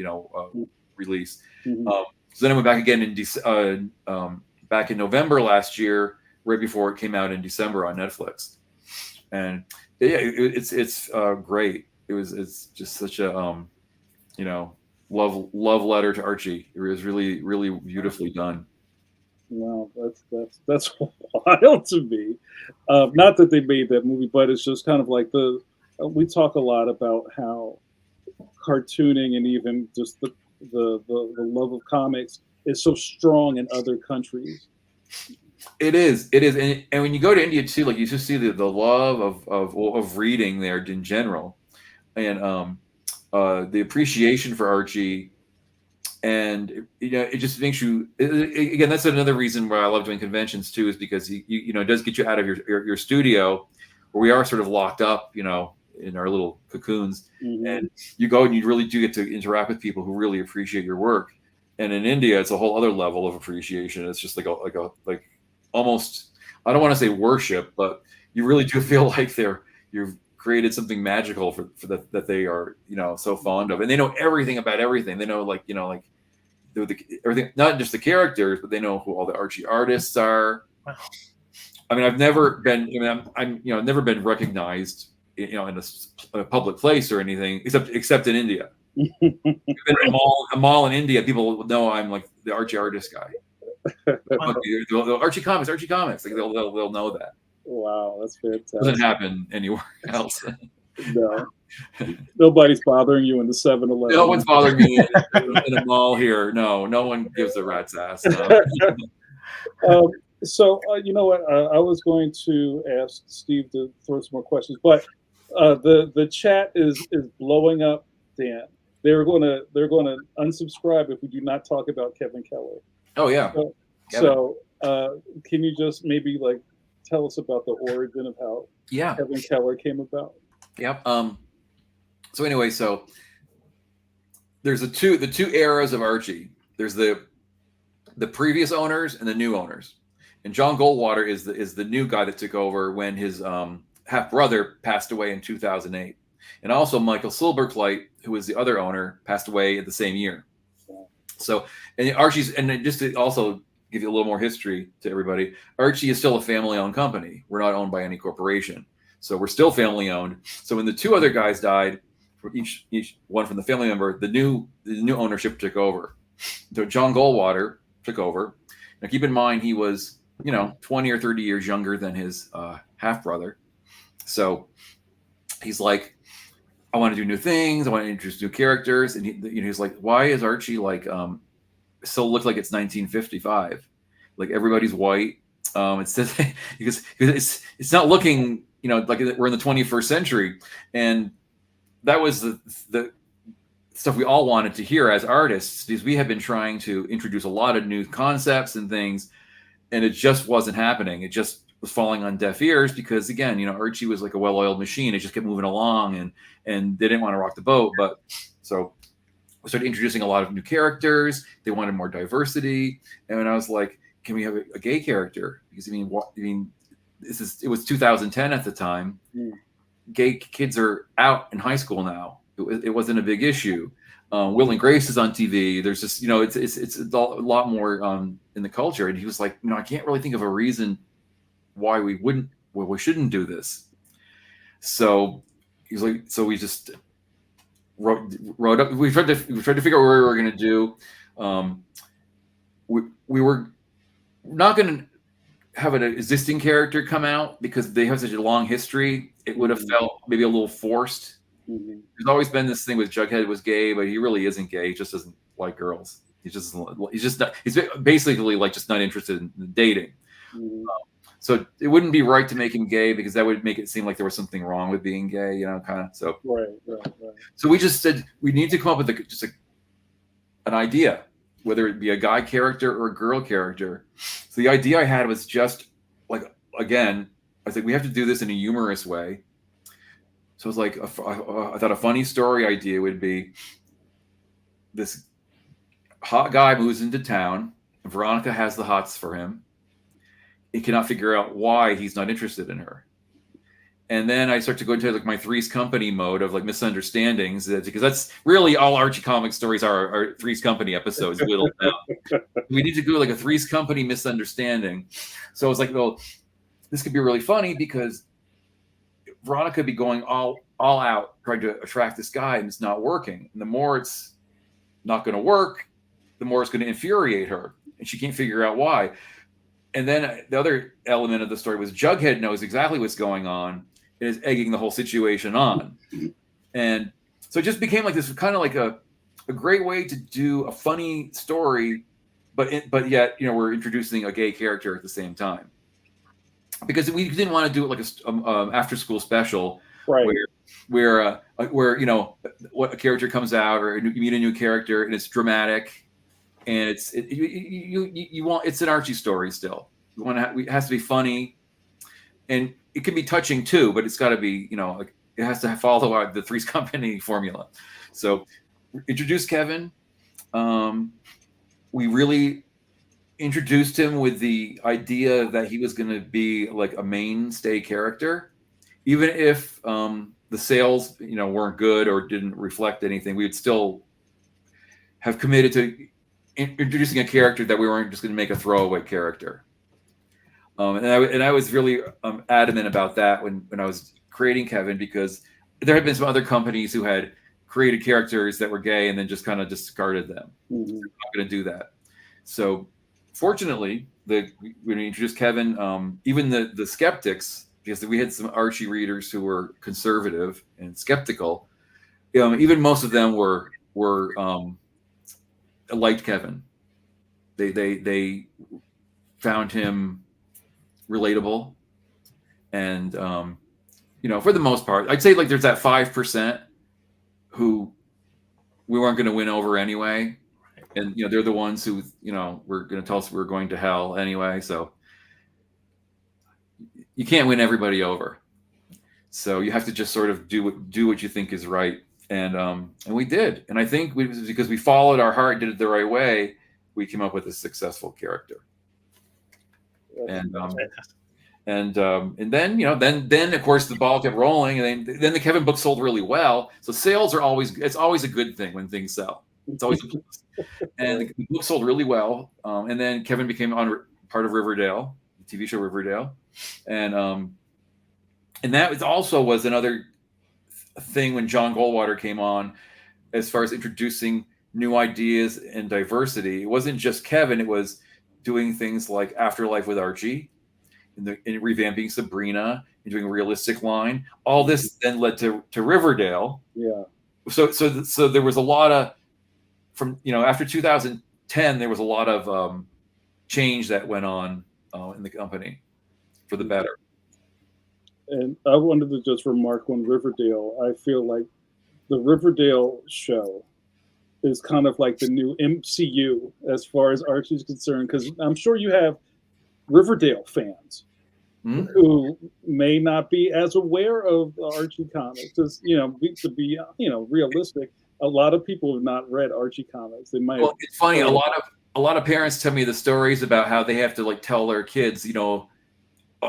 release. So then I went back again back in November last year, right before it came out in December on Netflix, and it's great. It's just such a love letter to Archie. It was really, really beautifully done. Wow, that's wild to me. Not that they made that movie, but it's just kind of like we talk a lot about how cartooning and even just the love of comics is so strong in other countries. It is, and when you go to India too, like you just see the love of reading there in general, and the appreciation for Archie. And it just makes you, again, that's another reason why I love doing conventions too, is because it does get you out of your studio, where we are sort of locked up, in our little cocoons, and you go and you really do get to interact with people who really appreciate your work. And in India, it's a whole other level of appreciation. It's just like almost, I don't want to say worship, but you really do feel like you've created something magical for that they are so fond of, and they know everything about everything. They know everything, not just the characters, but they know who all the Archie artists are. Wow. I mean, I've never been, I've never been recognized, in a public place or anything, except in India. Even a mall in India, people know I'm like the Archie artist guy. Wow. Archie comics, like they'll know that. Wow, that's fantastic. Doesn't happen anywhere else. No. Nobody's bothering you in the 7-Eleven. No one's bothering me in a mall here. No one gives a rat's ass. No. So you know what? I was going to ask Steve to throw some more questions, but the chat is blowing up, Dan. they're going to unsubscribe if we do not talk about Kevin Keller. Oh yeah. So can you just maybe like tell us about the origin of how Kevin Keller came about? Yep. So anyway, so there's the two eras of Archie. There's the previous owners and the new owners. And John Goldwater is the new guy that took over when his half brother passed away in 2008. And also Michael Silberkleit, who was the other owner, passed away at the same year. So, and Archie's, and just to also give you a little more history to everybody, Archie is still a family-owned company. We're not owned by any corporation. So we're still family-owned. So when the two other guys died, for each one from the family member, the new ownership took over. So John Goldwater took over. Now keep in mind, he was, 20 or 30 years younger than his half-brother. So he's like, I want to do new things. I want to introduce new characters. And he's like, why is Archie like still look like it's 1955? Like everybody's white. It's just, because it's not looking, like we're in the 21st century. And that was the stuff we all wanted to hear as artists, because we had been trying to introduce a lot of new concepts and things, and it just wasn't happening. It just was falling on deaf ears because, again, Archie was like a well-oiled machine. It just kept moving along, and they didn't want to rock the boat. But so we started introducing a lot of new characters. They wanted more diversity, and I was like, "Can we have a gay character?" Because it was 2010 at the time. Gay kids are out in high school now. It wasn't a big issue. Will and Grace is on TV. There's just, it's a lot more in the culture. And he was like, I can't really think of a reason why we shouldn't do this. So he was like, so we just wrote up. We tried to figure out what we were going to do. We were not going to have an existing character come out because they have such a long history. It would have felt maybe a little forced. There's always been this thing with Jughead was gay, but he really isn't gay. He just doesn't like girls. He's basically like just not interested in dating. So it wouldn't be right to make him gay because that would make it seem like there was something wrong with being gay, kind of. So right. So we just said we need to come up with an idea, whether it be a guy character or a girl character. So the idea I had was just like, again, I think we have to do this in a humorous way. So it was like, I thought a funny story idea would be this hot guy moves into town. Veronica has the hots for him. He cannot figure out why he's not interested in her. And then I start to go into like my Three's Company mode of like misunderstandings, because that's really all Archie comic stories are Three's Company episodes whittled down. We need to do like a Three's Company misunderstanding. So I was like, well, this could be really funny because Veronica could be going all out trying to attract this guy, and it's not working. And the more it's not going to work, the more it's going to infuriate her, and she can't figure out why. And then the other element of the story was Jughead knows exactly what's going on and is egging the whole situation on. And so it just became like this kind of like a great way to do a funny story, but yet, we're introducing a gay character at the same time. Because we didn't want to do it like a after school special, right? Where what a character comes out, or you meet a new character and it's dramatic, and it's an Archie story still. It has to be funny, and it can be touching too, but it's got to be it has to follow the Three's Company formula. So introduce Kevin. We really introduced him with the idea that he was going to be like a mainstay character, even if the sales weren't good or didn't reflect anything. We would still have committed to introducing a character that we weren't just going to make a throwaway character. And I was really adamant about that when I was creating Kevin, because there had been some other companies who had created characters that were gay and then just kind of discarded them. We're not going to do that. So fortunately, when we introduced Kevin, even the skeptics, because we had some Archie readers who were conservative and skeptical, even most of them were liked Kevin. They found him relatable, and for the most part, I'd say like there's that 5% who we weren't going to win over anyway. And, they're the ones who, were going to tell us we were going to hell anyway. So you can't win everybody over. So you have to just sort of do what you think is right. And we did. And I think because we followed our heart, did it the right way, we came up with a successful character. And then then of course the ball kept rolling, and then the Kevin book sold really well. So sales are it's always a good thing when things sell. It's always a plus. And the book sold really well. And then Kevin became part of Riverdale, the TV show Riverdale, and that was another thing when John Goldwater came on, as far as introducing new ideas and diversity. It wasn't just Kevin; it was doing things like Afterlife with Archie, and revamping Sabrina, and doing a realistic line. All this then led to Riverdale. Yeah. So there was a lot of after 2010 there was a lot of change that went on in the company for the better. And I wanted to just remark on Riverdale. I feel like the Riverdale show is kind of like the new MCU as far as Archie's concerned, because I'm sure you have Riverdale fans who may not be as aware of Archie comics. Because, to be realistic, a lot of people have not read Archie comics. They might. Well, it's funny. A lot of parents tell me the stories about how they have to tell their kids,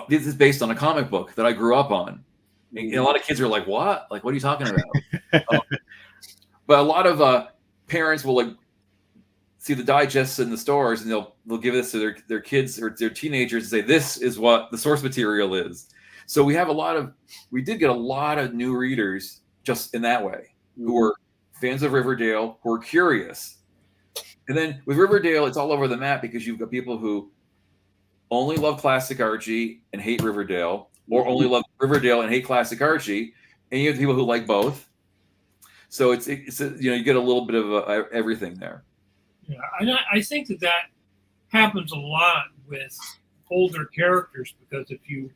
this is based on a comic book that I grew up on. And a lot of kids are like, "What? What are you talking about?" But a lot of parents will see the digests in the stores, and they'll give this to their kids or their teenagers and say, "This is what the source material is." So we did get a lot of new readers just in that way, who were fans of Riverdale, who were curious. And then with Riverdale, it's all over the map, because you've got people who only love classic Archie and hate Riverdale, or only love Riverdale and hate classic Archie, and you have people who like both. So it's you get a little bit of everything there. Yeah, and I think that happens a lot with older characters, because if you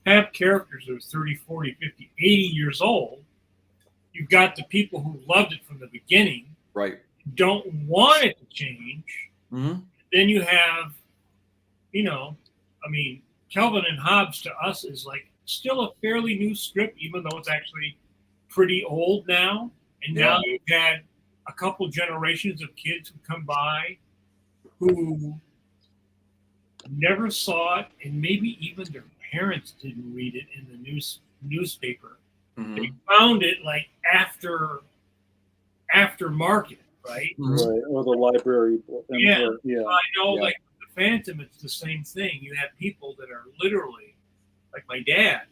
have characters that are 30, 40, 50, 80 years old, you've got the people who loved it from the beginning, right? Don't want it to change. Mm-hmm. Then you have, Kelvin and Hobbes to us is still a fairly new script, even though it's actually pretty old now. And now you've had a couple generations of kids who come by who never saw it, and maybe even their parents didn't read it in the newspaper. Mm-hmm. They found it after market, right? Right, or the library. Yeah. I know, the Phantom, it's the same thing. You have people that are literally, like my dad,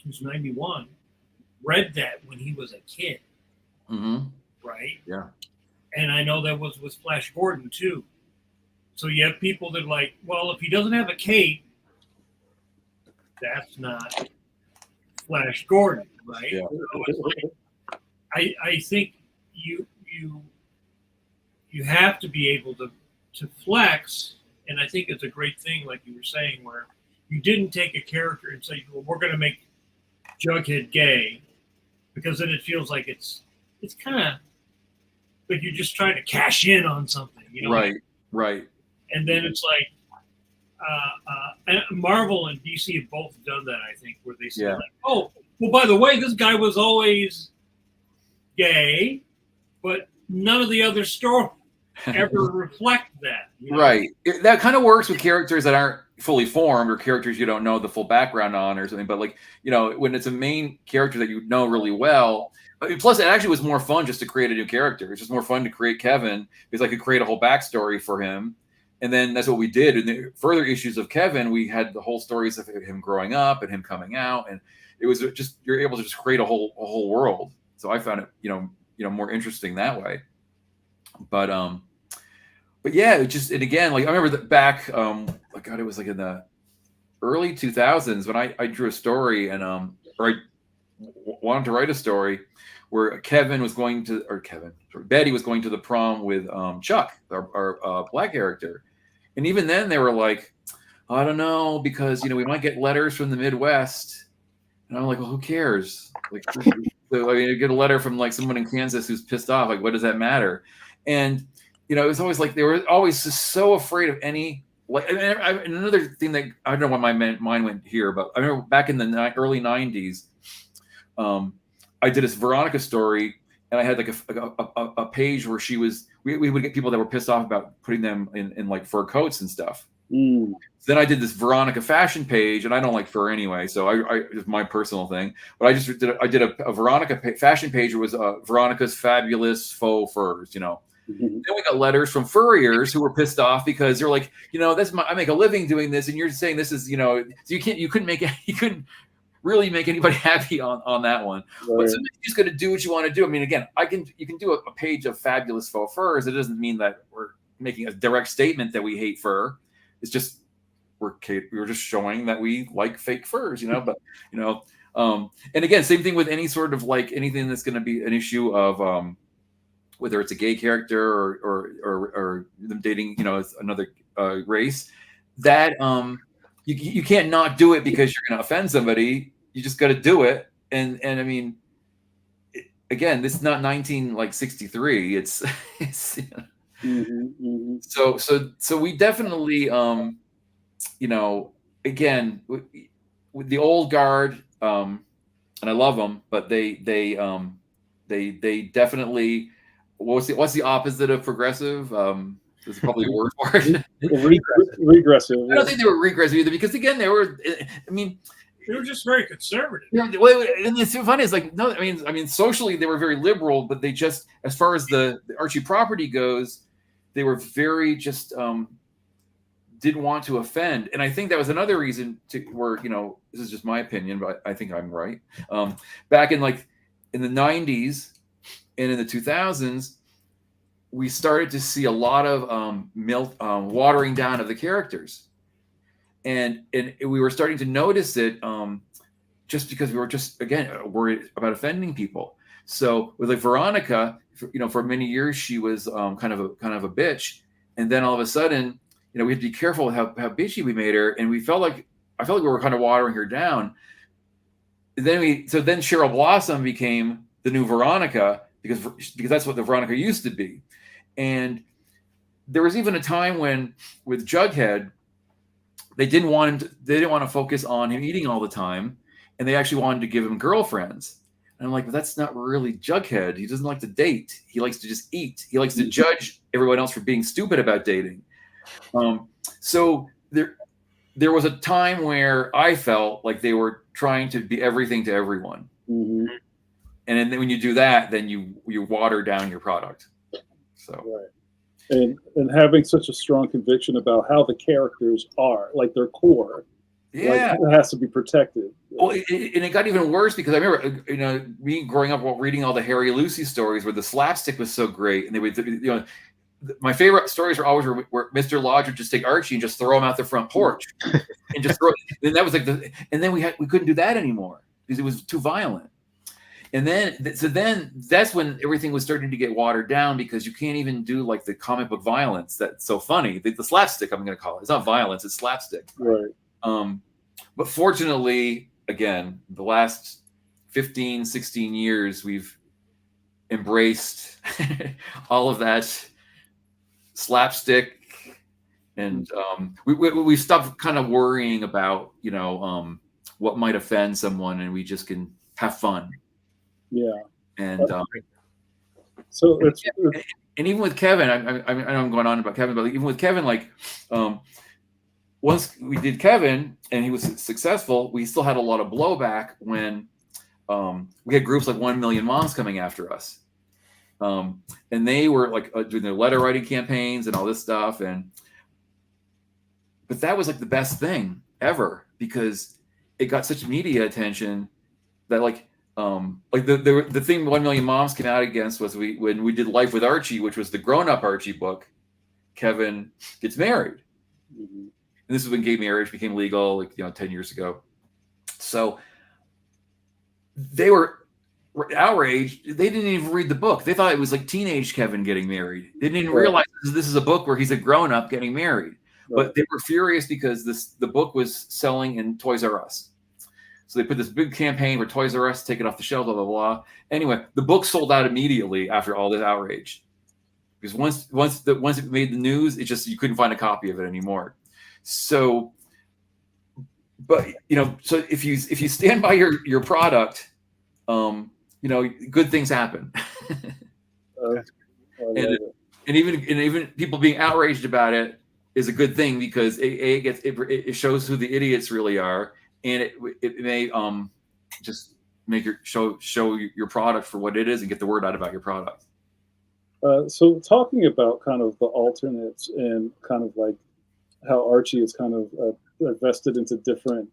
who's 91, read that when he was a kid. Mm-hmm. Right? Yeah. And I know that was with Flash Gordon too. So you have people that are well, if he doesn't have a cape, that's not Flash Gordon, right? Yeah. So it's I think you have to be able to flex, and I think it's a great thing, like you were saying, where you didn't take a character and say, well, we're going to make Jughead gay, because then it feels like it's kind of like you're just trying to cash in on something, Right. And then it's and Marvel and DC have both done that, I think, where they say, oh, well, by the way, this guy was always gay, but none of the other stories ever reflect that. Right. That kind of works with characters that aren't fully formed, or characters you don't know the full background on or something. But when it's a main character that you know really well, plus it actually was more fun just to create a new character. It's just more fun to create Kevin, because I could create a whole backstory for him. And then that's what we did. In the further issues of Kevin, we had the whole stories of him growing up and him coming out. And it was just, you're able to just create a whole world. So I found it, more interesting that way. But yeah, it just, and again, I remember that back, it was in the early 2000s when I drew a story and, or I wanted to write a story where Betty was going to the prom with Chuck, our black character. And even then they were like, I don't know, because, we might get letters from the Midwest. And I'm like, well, who cares? So I mean, you get a letter from like someone in Kansas who's pissed off. Like, what does that matter? And it was always like they were always just so afraid of any. Like, and another thing that I don't know why my mind went here, but I remember back in the early '90s, I did this Veronica story, and I had like a page where she was. We would get people that were pissed off about putting them in like fur coats and stuff. Mm. Then I did this Veronica fashion page, and I don't like fur anyway, so it's my personal thing. But I did a Veronica fashion page. It was Veronica's fabulous faux furs, Mm-hmm. Then we got letters from furriers who were pissed off because they're like, I make a living doing this, and you're saying this is, so you couldn't really make anybody happy on that one. Right. But sometimes you just got to do what you want to do. I mean, again, you can do a page of fabulous faux furs. It doesn't mean that we're making a direct statement that we hate fur. It's just we're just showing that we like fake furs, But and again, same thing with any sort of like anything that's going to be an issue of whether it's a gay character or them dating, another race. That you can't not do it because you're going to offend somebody. You just got to do it. And I mean, again, this is not 1963. It's Mm-hmm. So we definitely, again, with the old guard, and I love them, but they definitely, what's the opposite of progressive? There's probably a word for it. Regressive. I don't think they were regressive either, because again, they were, they were just very conservative. And it's so funny. It's like, no, I mean, socially they were very liberal, but they just, as far as the Archie property goes, they were very just didn't want to offend. And I think that was another reason where, this is just my opinion, but I think I'm right. Back in the 90s and in the 2000s, we started to see a lot of watering down of the characters. And we were starting to notice it just because we were just, again, worried about offending people. So with Veronica, for many years she was kind of a bitch, and then all of a sudden, we had to be careful with how bitchy we made her, and I felt like we were kind of watering her down. And then Cheryl Blossom became the new Veronica because that's what the Veronica used to be. And there was even a time when with Jughead, they didn't want to focus on him eating all the time, and they actually wanted to give him girlfriends. And I'm like, but that's not really Jughead. He doesn't like to date. He likes to just eat. He likes to judge everyone else for being stupid about dating. So there was a time where I felt like they were trying to be everything to everyone. Mm-hmm. And then when you do that, then you water down your product. So right. And having such a strong conviction about how the characters are, like their core, yeah, it has to be protected. Well, and it got even worse because I remember, me growing up reading all the Harry Lucy stories where the slapstick was so great, and they would, my favorite stories were always where Mr. Lodge would just take Archie and just throw him out the front porch, and just throw. And that was like and then we couldn't do that anymore because it was too violent. And then that's when everything was starting to get watered down, because you can't even do like the comic book violence that's so funny. The slapstick, I'm going to call it. It's not violence, it's slapstick. Right. But fortunately, again, the last 15, 16 years, we've embraced all of that slapstick, and we stopped kind of worrying about, what might offend someone, and we just can have fun. Yeah. And so it's and even with Kevin, I know I'm going on about Kevin, but even with Kevin, once we did Kevin and he was successful, we still had a lot of blowback when we had groups like 1 Million Moms coming after us. And they were doing their letter writing campaigns and all this stuff. But that was the best thing ever, because it got such media attention that the thing 1 Million Moms came out against was when we did Life with Archie, which was the grown-up Archie book, Kevin gets married. Mm-hmm. And this is when gay marriage became legal, 10 years ago. So they were outraged. They didn't even read the book. They thought it was teenage Kevin getting married. They didn't even realize this is a book where he's a grown-up getting married. Right. But they were furious because the book was selling in Toys R Us. So they put this big campaign for Toys R Us, take it off the shelf, blah, blah, blah. Anyway, the book sold out immediately after all this outrage. Because once it made the news, it just, you couldn't find a copy of it anymore. So, but, you know, so if you stand by your product, you know, good things happen. And even people being outraged about it is a good thing, because it shows who the idiots really are, and it may just make show your product for what it is and get the word out about your product. So talking about kind of the alternates and kind of like how Archie is kind of invested into different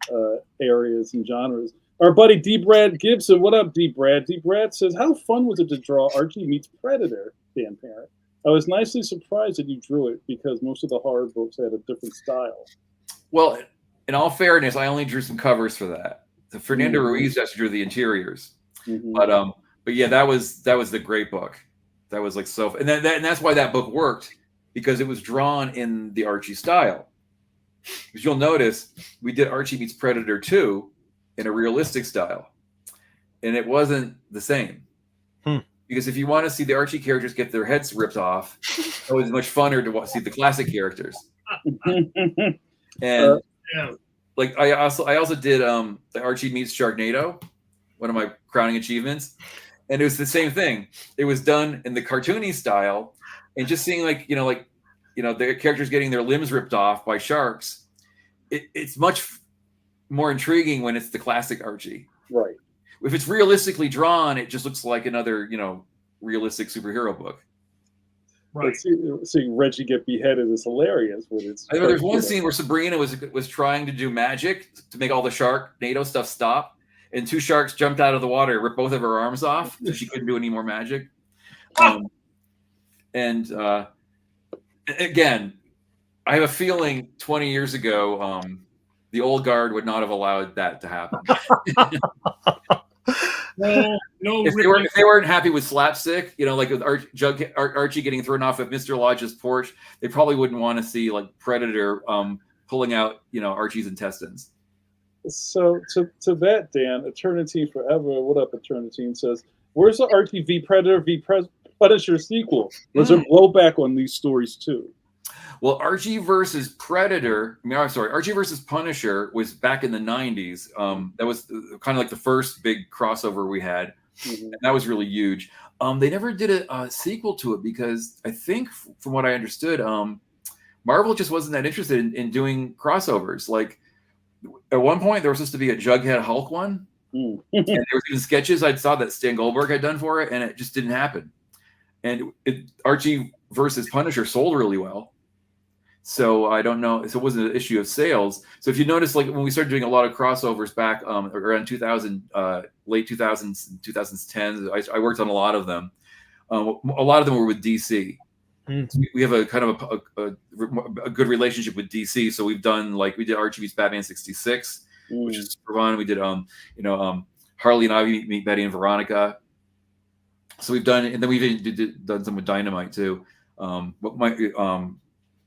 areas and genres. Our buddy D. Brad Gibson, what up, D. Brad? D. Brad says, how fun was it to draw Archie meets Predator, Dan Parent? I was nicely surprised that you drew it, because most of the horror books had a different style. Well, in all fairness, I only drew some covers for that. So Fernando Ruiz actually drew the interiors. But yeah, that was the great book. That was like so, and that's why that book worked, because it was drawn in the Archie style. Because you'll notice we did Archie meets Predator 2 in a realistic style, and it wasn't the same. Because if you want to see the Archie characters get their heads ripped off, it was much funner to see the classic characters. And like I also did the Archie meets Sharknado, one of my crowning achievements. And it was the same thing. It was done in the cartoony style, and just seeing the characters getting their limbs ripped off by sharks. It's much more intriguing when it's the classic Archie. Right. If it's realistically drawn, it just looks like another, realistic superhero book. Right. Seeing Reggie get beheaded is hilarious. There's one scene where Sabrina was trying to do magic to make all the Sharknado stuff stop, and two sharks jumped out of the water, ripped both of her arms off, so she couldn't do any more magic. Again, I have a feeling 20 years ago, the old guard would not have allowed that to happen. If they weren't happy with slapstick, like with Archie getting thrown off at Mr. Lodge's porch, they probably wouldn't want to see like Predator pulling out, Archie's intestines. So to that, Dan, Eternity Forever, what up, Eternity, says, where's the Archie v Predator v Punisher sequel? Was there blowback on these stories too? Well, Archie versus Punisher was back in the 90s. That was kind of like the first big crossover we had. And that was really huge. They never did a sequel to it because I think, from what I understood, Marvel just wasn't that interested in doing crossovers. Like, at one point, there was supposed to be a Jughead Hulk one. And there was even sketches I saw that Stan Goldberg had done for it, and it just didn't happen. And Archie versus Punisher sold really well. So I don't know. So it wasn't an issue of sales. So if you notice, like when we started doing a lot of crossovers back around 2000, late 2000s, 2010s, I worked on a lot of them. A lot of them were with DC. So we have a kind of a good relationship with DC. So we did Archie meets Batman 66, which is for fun. We did Harley and Ivy meet Betty and Veronica. So we've done, and then we've done some with Dynamite too.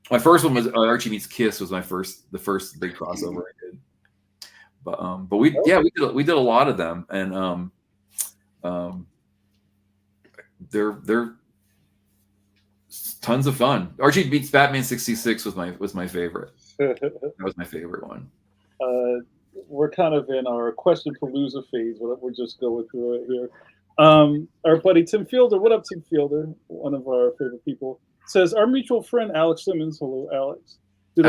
My first one was Archie meets Kiss was the first big crossover I did. But we did a lot of them, and they're tons of fun. Archie meets Batman 66 was my favorite. That was my favorite one. We're kind of in our Question Palooza phase. We're just going through it here. Our buddy Tim Fielder, what up, Tim Fielder? One of our favorite people. Says our mutual friend Alex Simmons. Hello, Alex. He's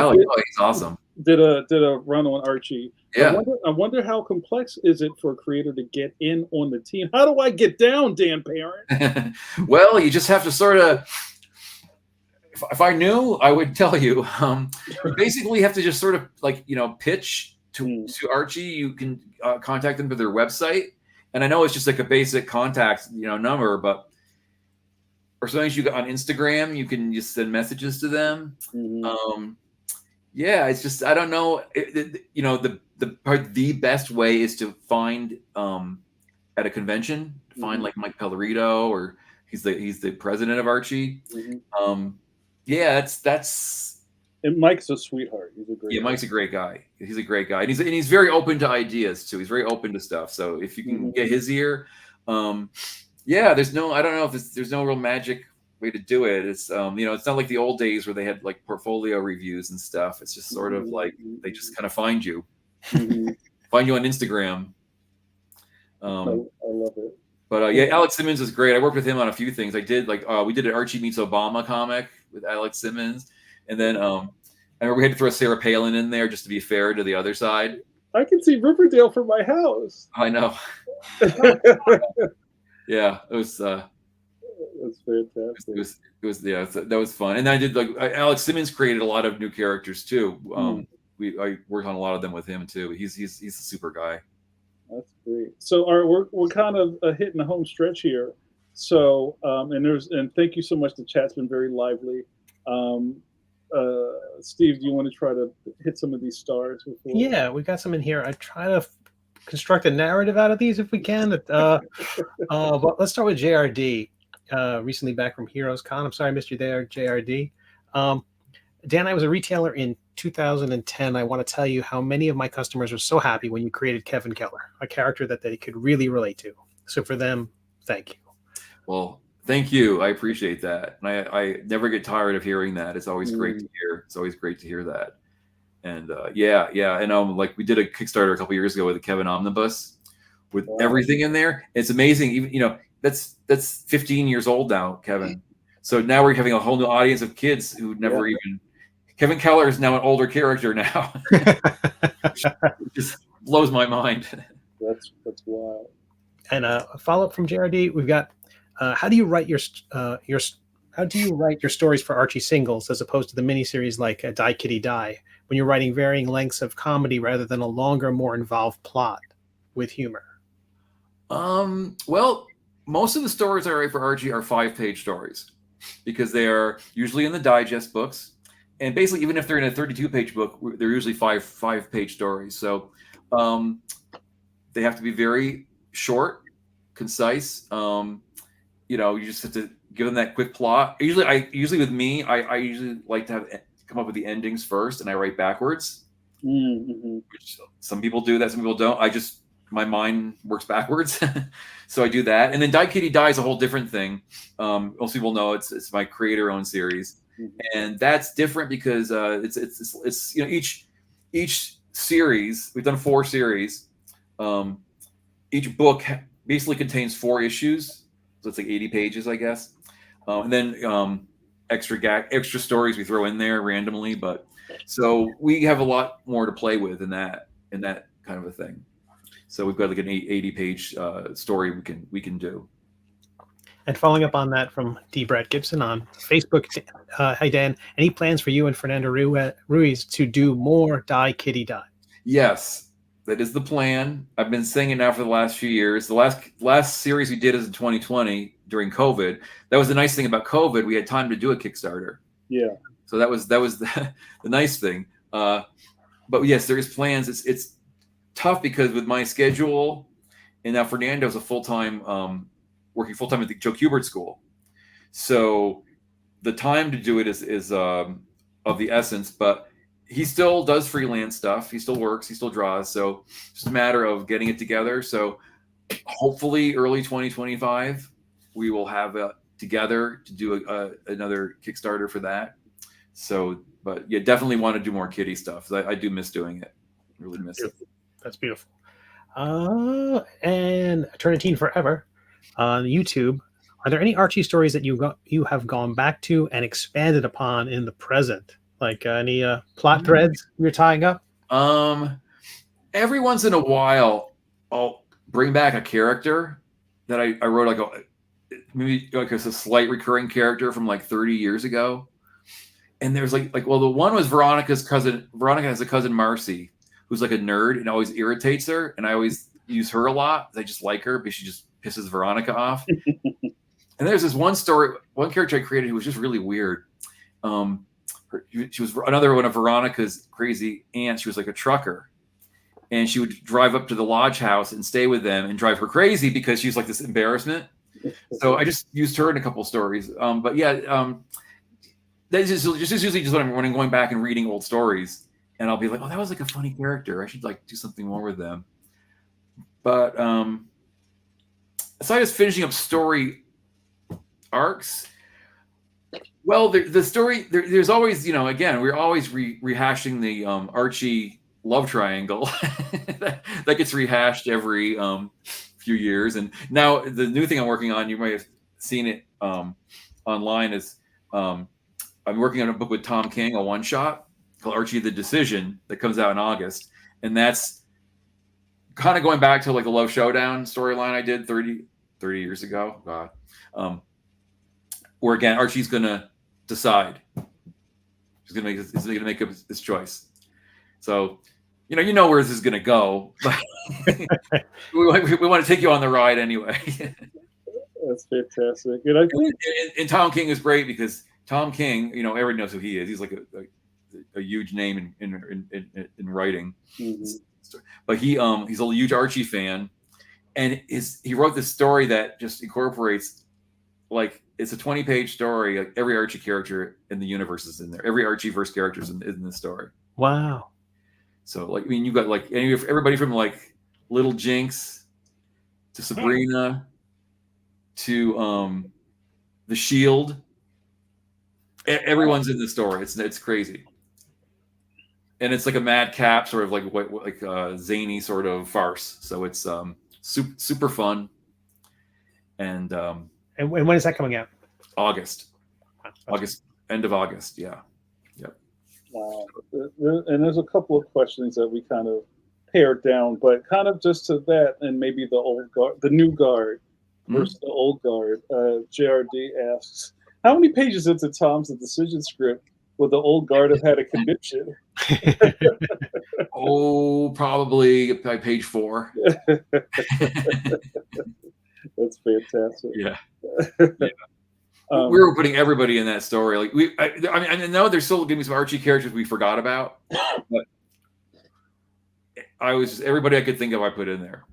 awesome. Did a run on Archie. Yeah. I wonder how complex is it for a creator to get in on the team. How do I get down, Dan Parent? Well, you just have to sort of. If I knew, I would tell you. You basically have to just sort of pitch to Archie. You can contact them to their website, and I know it's just like a basic contact number, but. Or sometimes you got on Instagram, you can just send messages to them. It's just, I don't know. The best way is to find at a convention, find like Mike Pellerito, or he's the president of Archie. That's And Mike's a sweetheart. He's a great. Yeah, Mike's a great guy. He's a great guy, and he's very open to ideas too. He's very open to stuff. So if you can get his ear, yeah, I don't know if there's no real magic way to do it. It's it's not like the old days where they had like portfolio reviews and stuff. It's just sort of like they just kind of find you, find you on Instagram. I love it. But yeah, Alex Simmons is great. I worked with him on a few things. I did we did an Archie Meets Obama comic with Alex Simmons, and then I remember we had to throw Sarah Palin in there just to be fair to the other side. I can see Riverdale from my house. I know. Yeah, it was. That's fantastic. It was that was fun. And I did Alex Simmons created a lot of new characters too. I worked on a lot of them with him too. He's a super guy. That's great. So we're kind of hitting the home stretch here. So and thank you so much. The chat's been very lively. Steve, do you want to try to hit some of these stars before? Yeah, we got some in here. I try to construct a narrative out of these if we can. But let's start with JRD. Recently back from Heroes Con. I'm sorry I missed you there, JRD. Dan, I was a retailer in 2010. I want to tell you how many of my customers were so happy when you created Kevin Keller, a character that they could really relate to. So for them, thank you. Well, thank you. I appreciate that. And I never get tired of hearing that. It's always great to hear. It's always great to hear that. And yeah. And like we did a Kickstarter a couple years ago with the Kevin Omnibus with everything in there. It's amazing. Even, that's 15 years old now, Kevin. So now we're having a whole new audience of kids who never even. Kevin Keller is now an older character now. It just blows my mind. That's wild. And a follow up from JRD, we've got how do you write your stories for Archie singles as opposed to the miniseries like Die Kitty Die when you're writing varying lengths of comedy rather than a longer, more involved plot with humor? Well, most of the stories I write for Archie are 5-page stories because they are usually in the digest books. And basically, even if they're in a 32-page book, they're usually five-page stories. So they have to be very short, concise. You just have to give them that quick plot. Usually with me, I usually like to come up with the endings first, and I write backwards. Which some people do that, some people don't. My mind works backwards, so I do that. And then Die Kitty Die is a whole different thing. Most people know it's my creator-owned series, and that's different because it's each series. We've done 4 series. Each book basically contains 4 issues, so it's like 80 pages, I guess. And then extra stories we throw in there randomly. But so we have a lot more to play with in that kind of a thing. So we've got like an 80-page story we can do. And following up on that from D. Brett Gibson on Facebook, hi Dan, any plans for you and Fernando Ruiz to do more Die Kitty Die? Yes, that is the plan. I've been saying it now for the last few years. The last series we did is in 2020 during COVID. That was the nice thing about COVID. We had time to do a Kickstarter. Yeah. So that was the nice thing. But yes, there is plans. It's tough because with my schedule, and now Fernando's a working full time at the Joe Kubert School, so the time to do it is of the essence. But he still does freelance stuff. He still works. He still draws. So it's just a matter of getting it together. So hopefully early 2025 we will have it together to do another Kickstarter for that. So, but yeah, definitely want to do more kitty stuff. I do miss doing it. I really miss it. That's beautiful. And Eternity Forever on YouTube. Are there any Archie stories that you have gone back to and expanded upon in the present? Like any plot threads you're tying up? Every once in a while, I'll bring back a character that I wrote maybe a slight recurring character from like 30 years ago. And there's the one was Veronica's cousin. Veronica has a cousin, Marcy, who's like a nerd and always irritates her. And I always use her a lot. I just like her because she just pisses Veronica off. And there's this one character I created who was just really weird. She was another one of Veronica's crazy aunts. She was like a trucker. And she would drive up to the lodge house and stay with them and drive her crazy because she was like this embarrassment. So I just used her in a couple stories. But yeah, that's just usually just when I'm going back and reading old stories, and I'll be like, oh, that was like a funny character. I should like do something more with them. But aside as finishing up story arcs, well, the story there's always, you know, again, we're always rehashing the Archie love triangle that gets rehashed every few years. And now the new thing I'm working on, you might have seen it online, is I'm working on a book with Tom King, a one shot called Archie the Decision, that comes out in August, and that's kind of going back to like the Love Showdown storyline I did 30 years ago. God. Where again, Archie's gonna decide. He's gonna make his choice. So, you know where this is gonna go. But we want to take you on the ride anyway. That's fantastic. And I think and Tom King is great because Tom King, you know, everybody knows who he is. He's like a huge name in writing. Mm-hmm. But he's a huge Archie fan, and he wrote this story that just incorporates, like, it's a 20-page story. Like, every Archie character in the universe is in there. Every Archieverse character is in this story. Wow. So, like, I mean, you got like everybody from like Little Jinx to Sabrina to the Shield. Everyone's in the story. It's crazy, and it's like a madcap sort of like zany sort of farce. So it's super fun. And when is that coming out? August, end of August. Yeah. Yep. And there's a couple of questions that we kind of pared down, but kind of just to that, and maybe the old guard, the new guard versus the old guard. JRD asks, how many pages into Tom's The Decision script would the old guard have had a conviction? Oh, probably by page 4. That's fantastic. Yeah. We were putting everybody in that story. Like I know there's still going to be some Archie characters we forgot about, but everybody I could think of I put in there.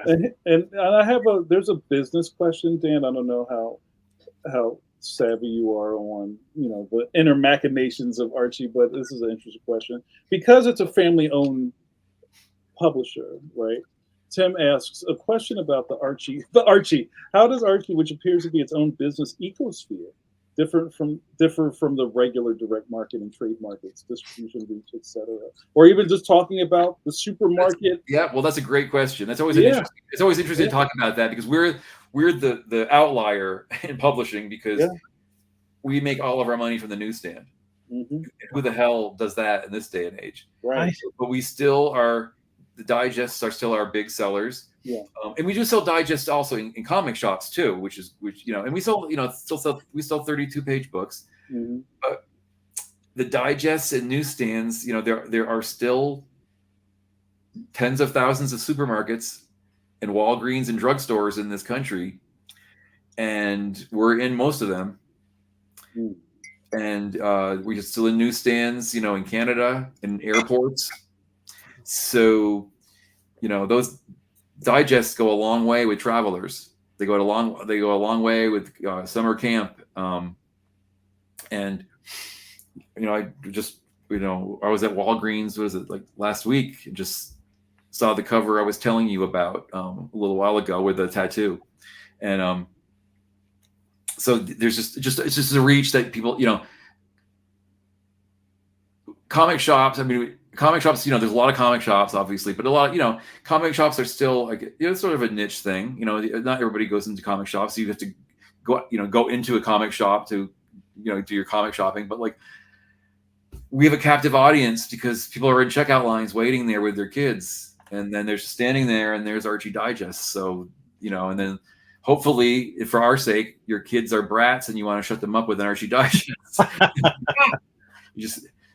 And I have there's a business question, Dan. I don't know how savvy you are on, you know, the inner machinations of Archie, but this is an interesting question because it's a family-owned publisher, right? Tim asks a question about the Archie. How does Archie, which appears to be its own business ecosphere, differ from the regular direct market and trade markets, distribution reach, etc., or even just talking about the supermarket? Well, that's a great question. That's always interesting. It's always interesting to talk about that because we're the outlier in publishing because we make all of our money from the newsstand. Mm-hmm. Who the hell does that in this day and age? Right. But we still are. The digests are still our big sellers. Yeah. And we do sell digests also in comic shops too, which you know, and we sell 32-page books. Mm-hmm. But the digests and newsstands, you know, there are still tens of thousands of supermarkets and Walgreens and drugstores in this country, and we're in most of them. Mm. And we're still in newsstands, you know, in Canada and airports. So, you know, those digests go a long way with travelers. They go a long way with summer camp. And you know, I was at Walgreens. What was it, like last week? And just saw the cover I was telling you about a little while ago with the tattoo. And so there's it's just a reach that people, you know, comic shops. I mean, comic shops, you know, there's a lot of comic shops, obviously, but a lot of, you know, comic shops are still like, you know, it's sort of a niche thing. You know, not everybody goes into comic shops. So you have to go into a comic shop to, you know, do your comic shopping. But like, we have a captive audience because people are in checkout lines waiting there with their kids. And then they're just standing there and there's Archie Digest. So, you know, and then hopefully for our sake, your kids are brats and you want to shut them up with an Archie Digest.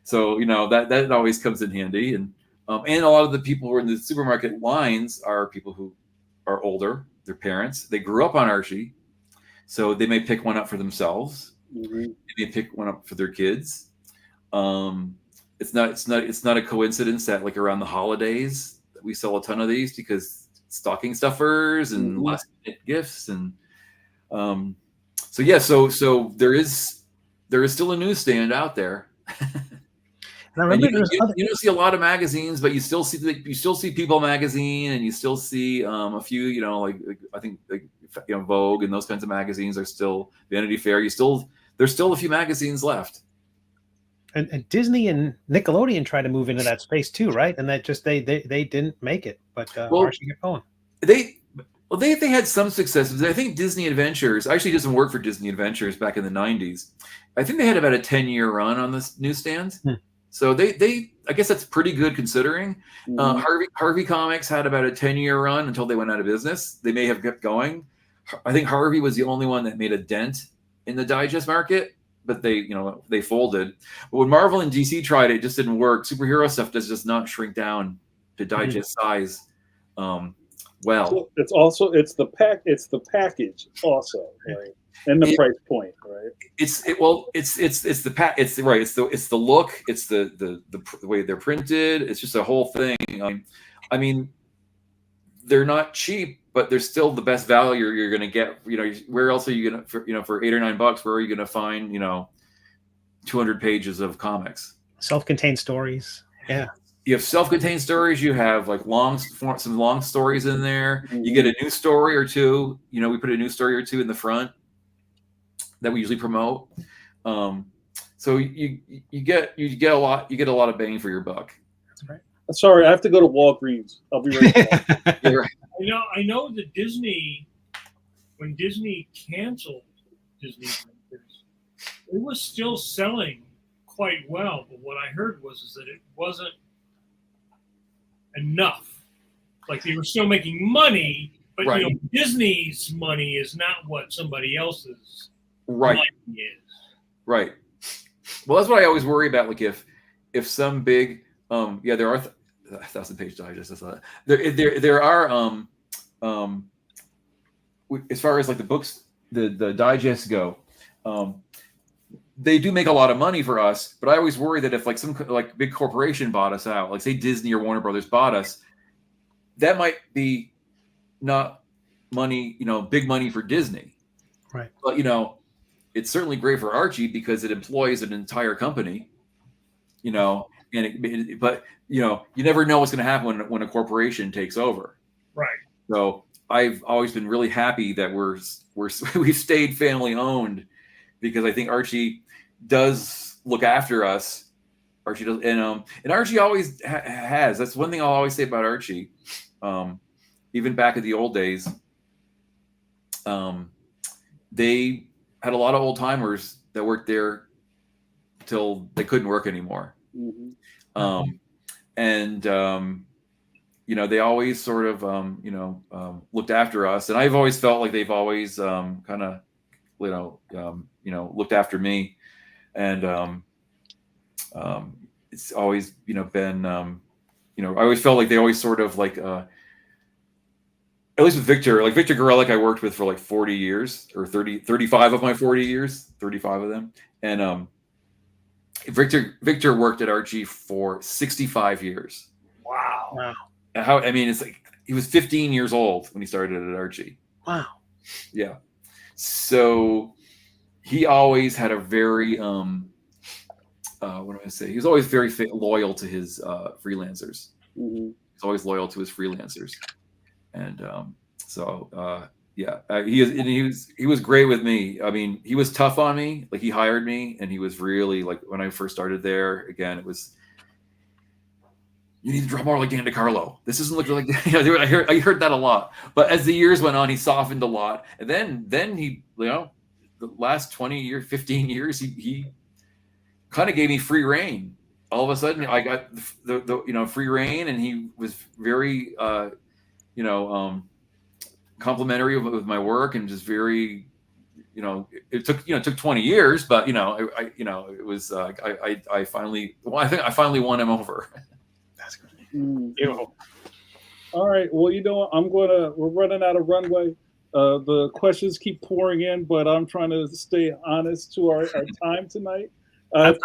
So, you know, that always comes in handy. And a lot of the people who are in the supermarket lines are people who are older, their parents. They grew up on Archie. So they may pick one up for themselves. Mm-hmm. They may pick one up for their kids. It's not a coincidence that like around the holidays that we sell a ton of these because stocking stuffers and last minute gifts. And So yeah, so there is still a newsstand out there. And I remember you don't see a lot of magazines, but you still see People magazine, and you still see a few, like I think Vogue and those kinds of magazines are still, Vanity Fair. There's still a few magazines left. And Disney and Nickelodeon tried to move into that space too, right? And that just they didn't make it, but Archie kept going. They had some successes. I think Disney Adventures actually doesn't work for Disney Adventures back in the 90s. I think they had about a 10-year run on this newsstand. So they I guess that's pretty good considering. Harvey Comics had about a 10-year run until they went out of business. They may have kept going. I think Harvey was the only one that made a dent in the digest market, but they folded. But when Marvel and DC tried it just didn't work. Superhero stuff does not shrink down to digest size. Well, it's the package also, right? And the price point, right? It's the look, it's the way they're printed. It's just a whole thing. I mean, they're not cheap, but they're still the best value you're going to get. Where else are you going to, for $8 or $9? Where are you going to find 200 pages of comics? Self-contained stories. Yeah. You have self-contained stories. You have like some long stories in there. You get a new story or two. We put a new story or two in the front that we usually promote. So you get a lot of bang for your buck. That's right. Sorry, I have to go to Walgreens. I'll be right back. Right. I know that when Disney canceled Disney Adventures, it was still selling quite well. But what I heard was that it wasn't enough. Like they were still making money, but right. Disney's money is not what somebody else's money is. Right. Well, that's what I always worry about. Like if some big there are 1,000-page digests. There are as far as like the books, the digests go, they do make a lot of money for us. But I always worry that if like some like big corporation bought us out, like say Disney or Warner Brothers bought us, that might be not money, big money for Disney. Right. But it's certainly great for Archie because it employs an entire company. But you never know what's going to happen when a corporation takes over. Right. So I've always been really happy that we've stayed family owned, because I think Archie does look after us. Archie does, and Archie always has. That's one thing I'll always say about Archie. Even back in the old days, they had a lot of old timers that worked there till they couldn't work anymore. They always sort of looked after us, and I've always felt like they've always kind of looked after me, and it's always been I always felt like they always sort of like at least with Victor Gorelick, I worked with for like 40 years or 35 of my 40 years, 35 of them, and Victor worked at Archie for 65 years. Wow. It's like he was 15 years old when he started at Archie. Wow. Yeah. So he always had a very what do I say? He was always very loyal to his freelancers. He's always loyal to his freelancers, and he was great with me. I mean, he was tough on me. Like he hired me, and he was really like when I first started there. Again, it was, you need to draw more like Dan DeCarlo. This doesn't look like I heard that a lot. But as the years went on, he softened a lot, and then he the last 20 years, 15 years, he kind of gave me free reign. All of a sudden, I got the free reign, and he was very complimentary with my work, and just very it took 20 years, but it was I finally won him over. That's good. Beautiful. All right. Well, we're running out of runway. The questions keep pouring in, but I'm trying to stay honest to our time tonight. I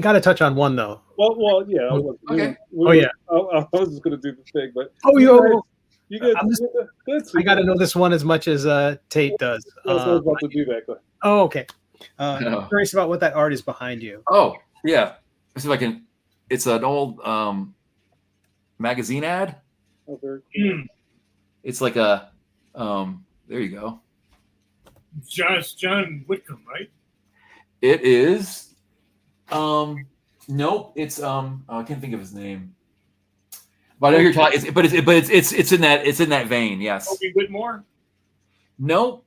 got to touch on one though. Well, yeah. Okay. I was just going to do the thing, but You got. I got to know this one as much as Tate does. That's what I was about to do that. Oh, okay. I'm curious about what that art is behind you. Oh, yeah. Let's see if I can. It's an old magazine ad. Oh, very cool. It's like a. There you go. John Whitcomb, right? It is. Nope. It's I can't think of his name. But I know you're talking. It's in that vein. Yes. Toby Whitmore. Nope.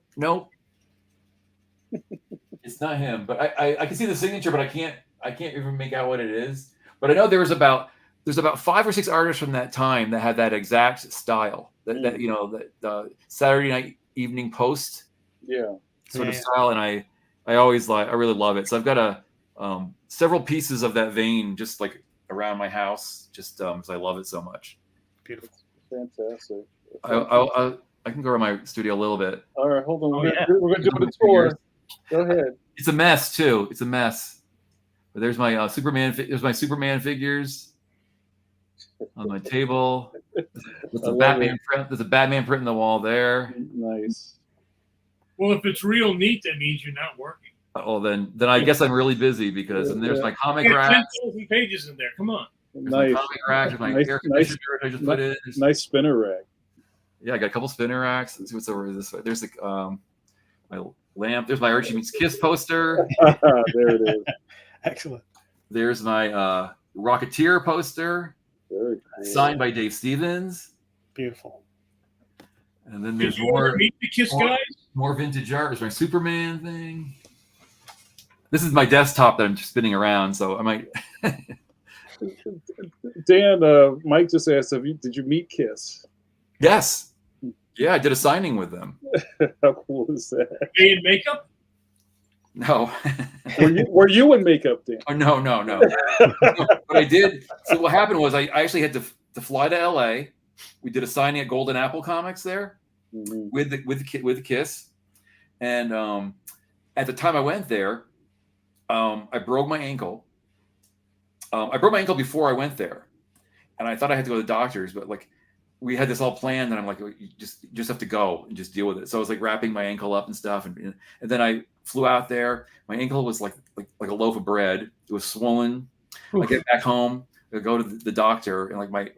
It's not him. But I can see the signature, but I can't even make out what it is. But I know there's about 5 or 6 artists from that time that had that exact style. That you know, the Saturday Night Evening Post. Yeah. Sort of style, and I really love it. So I've got several pieces of that vein just like around my house, just because I love it so much. Beautiful. Fantastic. I can go around my studio a little bit. All right, hold on. We're gonna do a tour. Go ahead. It's a mess too. It's a mess. But there's my Superman. There's my Superman figures on my table. There's a Batman print. There's a Batman print in the wall there. Nice. Well, if it's real neat, that means you're not working. Oh, then I guess I'm really busy because and there's my comic rack. 10,000 pages in there. Come on. Nice. My comic rack. There's my air conditioner I just put in. Nice spinner rack. Yeah, I got a couple spinner racks. Let's see what's over this way. There's my lamp. There's my Archie Meets Kiss poster. There it is. Excellent. There's my Rocketeer poster. Very cool. Signed by Dave Stevens. Beautiful. And then there's Did you ever meet the Kiss guys? More vintage art. There's my Superman thing. This is my desktop that I'm spinning around, so I might. Dan, Mike just asked, did you meet Kiss? Yes. Yeah, I did a signing with them. How cool is that? They in makeup? No. Were you in makeup, Dan? Oh, no. No, but I did. So what happened was I actually had to fly to LA. We did a signing at Golden Apple Comics there with the Kiss, and at the time I went there, I broke my ankle. I broke my ankle before I went there, and I thought I had to go to the doctors, but like we had this all planned, and I'm like, you just have to go and just deal with it. So I was like wrapping my ankle up and stuff, and then I flew out there. My ankle was like a loaf of bread. It was swollen. Oof. I get back home, I go to the doctor, and like my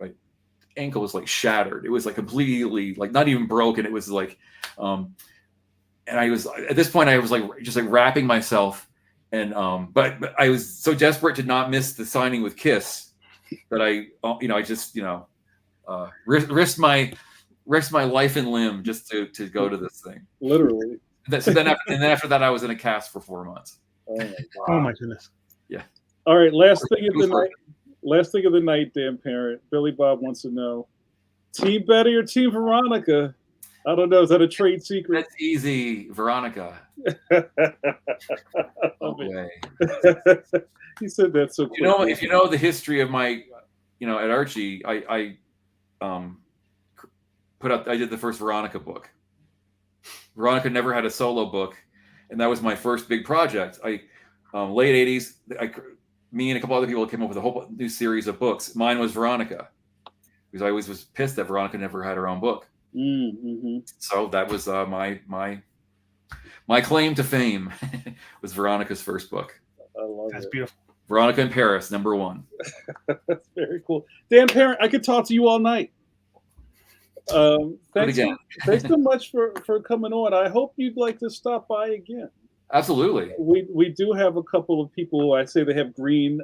ankle was like shattered. It was like completely like not even broken. It was like, and I was at this point I was like just like wrapping myself, and but I was so desperate to not miss the signing with Kiss that I just risked my life and limb just to go to this thing. Literally. So then after that I was in a cast for 4 months. Oh my goodness. Yeah. All right. Last thing of the night, Dan Parent. Billy Bob wants to know: Team Betty or Team Veronica? I don't know. Is that a trade secret? That's easy, Veronica. Okay. He said that so quick. If you know the history of my, at Archie, I did the first Veronica book. Veronica never had a solo book, and that was my first big project. Late 80s, me and a couple other people came up with a whole new series of books. Mine was Veronica, because I always was pissed that Veronica never had her own book. Mm-hmm. So that was my claim to fame was Veronica's first book. I love That's it. beautiful. Veronica in Paris, #1. That's very cool. Dan Parent, I could talk to you all night. Thanks so much for coming on. I hope you'd like to stop by again. Absolutely. We do have a couple of people who I say they have green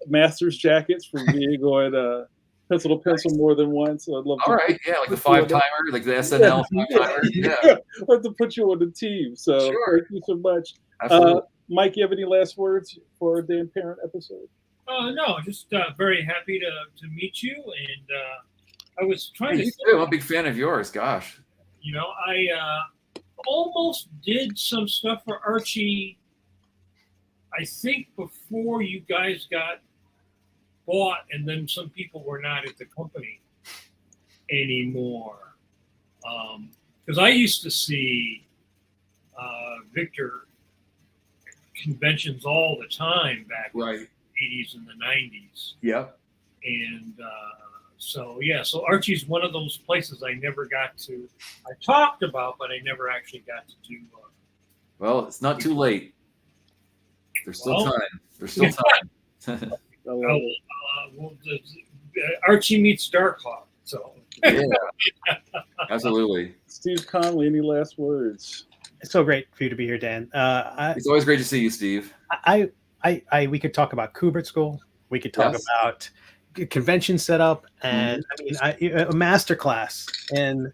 Masters jackets from being on Pencil to Pencil more than once. So I'd love to. All right, yeah, like the 5-timer, like the SNL 5-timer. Yeah. I'd like to put you on the team. So sure. Thank you so much. Absolutely. Mike, you have any last words for our Dan Parent episode? No, just very happy to meet you. And I was trying to. You too. I'm a big fan of yours. Gosh. I almost did some stuff for Archie. I think before you guys got bought, and then some people were not at the company anymore. Because I used to see Victor conventions all the time back in the 80s and the 90s. Yep. And So yeah, so Archie's one of those places I never got to. I talked about, but I never actually got to do. Well, it's not too late. There's still Well, time. There's still time. Archie meets Darkhawk. So Yeah, absolutely. Steve Conley, any last words? It's so great for you to be here, Dan. It's always great to see you, Steve. We could talk about Kubert School. We could talk Yes. about convention setup, and a master class and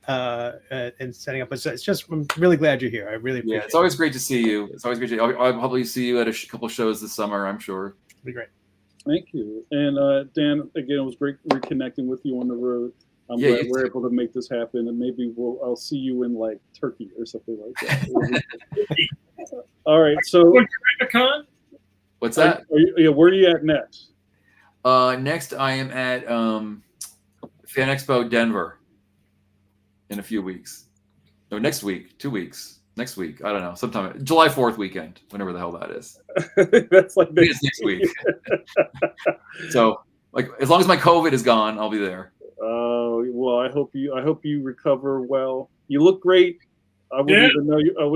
setting up. It's just, I'm really glad you're here. I really appreciate It's always great to see you. It's always great. I'll probably see you at a couple shows this summer, I'm sure. It'll be great. Thank you. And Dan, again, it was great reconnecting with you on the road. I'm glad we're able to make this happen, and maybe I'll see you in like Turkey or something like that. All right, so what's that? Where are you at next? Next, I am at Fan Expo Denver in a few weeks. No, next week, 2 weeks. Next week, I don't know, sometime July 4th weekend, whenever the hell that is. That's like it's next week. So, like, as long as my COVID is gone, I'll be there. Well, I hope you recover well. You look great. I wouldn't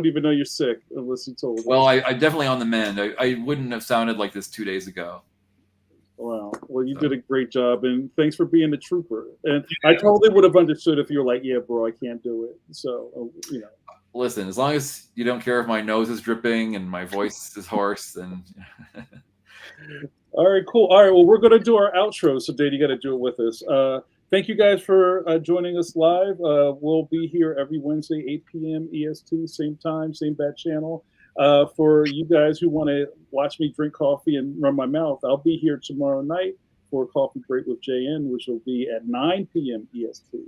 even know you're sick unless you told me. Well, I'm definitely on the mend. I wouldn't have sounded like this 2 days ago. Wow. Well, you did a great job, and thanks for being a trooper. And I totally would have understood if you were like, "Yeah, bro, I can't do it." So, Listen, as long as you don't care if my nose is dripping and my voice is hoarse, then. All right, cool. All right, well, we're going to do our outro, so Dave, you got to do it with us. Thank you guys for joining us live. We'll be here every Wednesday, 8 p.m. EST, same time, same bat channel. For you guys who want to watch me drink coffee and run my mouth, I'll be here tomorrow night for Coffee Break with JN, which will be at 9 p.m. EST.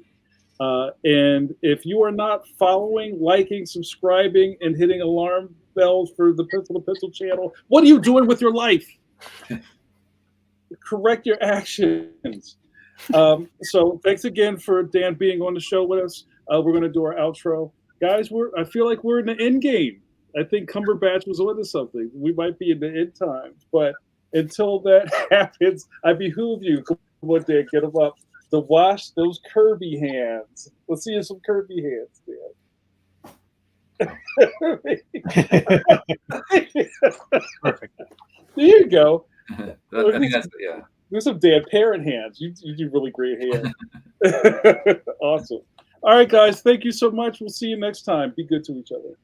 And if you are not following, liking, subscribing, and hitting alarm bells for the Pencil to Pencil channel, what are you doing with your life? Correct your actions. So thanks again for Dan being on the show with us. We're going to do our outro. Guys, I feel like we're in the end game. I think Cumberbatch was onto something. We might be in the end times. But until that happens, I behoove you, come on, Dan, get them up, to wash those Kirby hands. Let's see some Kirby hands, Dan. Perfect. There you go. I think that's, yeah. Do some Dan Parent hands. You do really great hands. Awesome. All right, guys. Thank you so much. We'll see you next time. Be good to each other.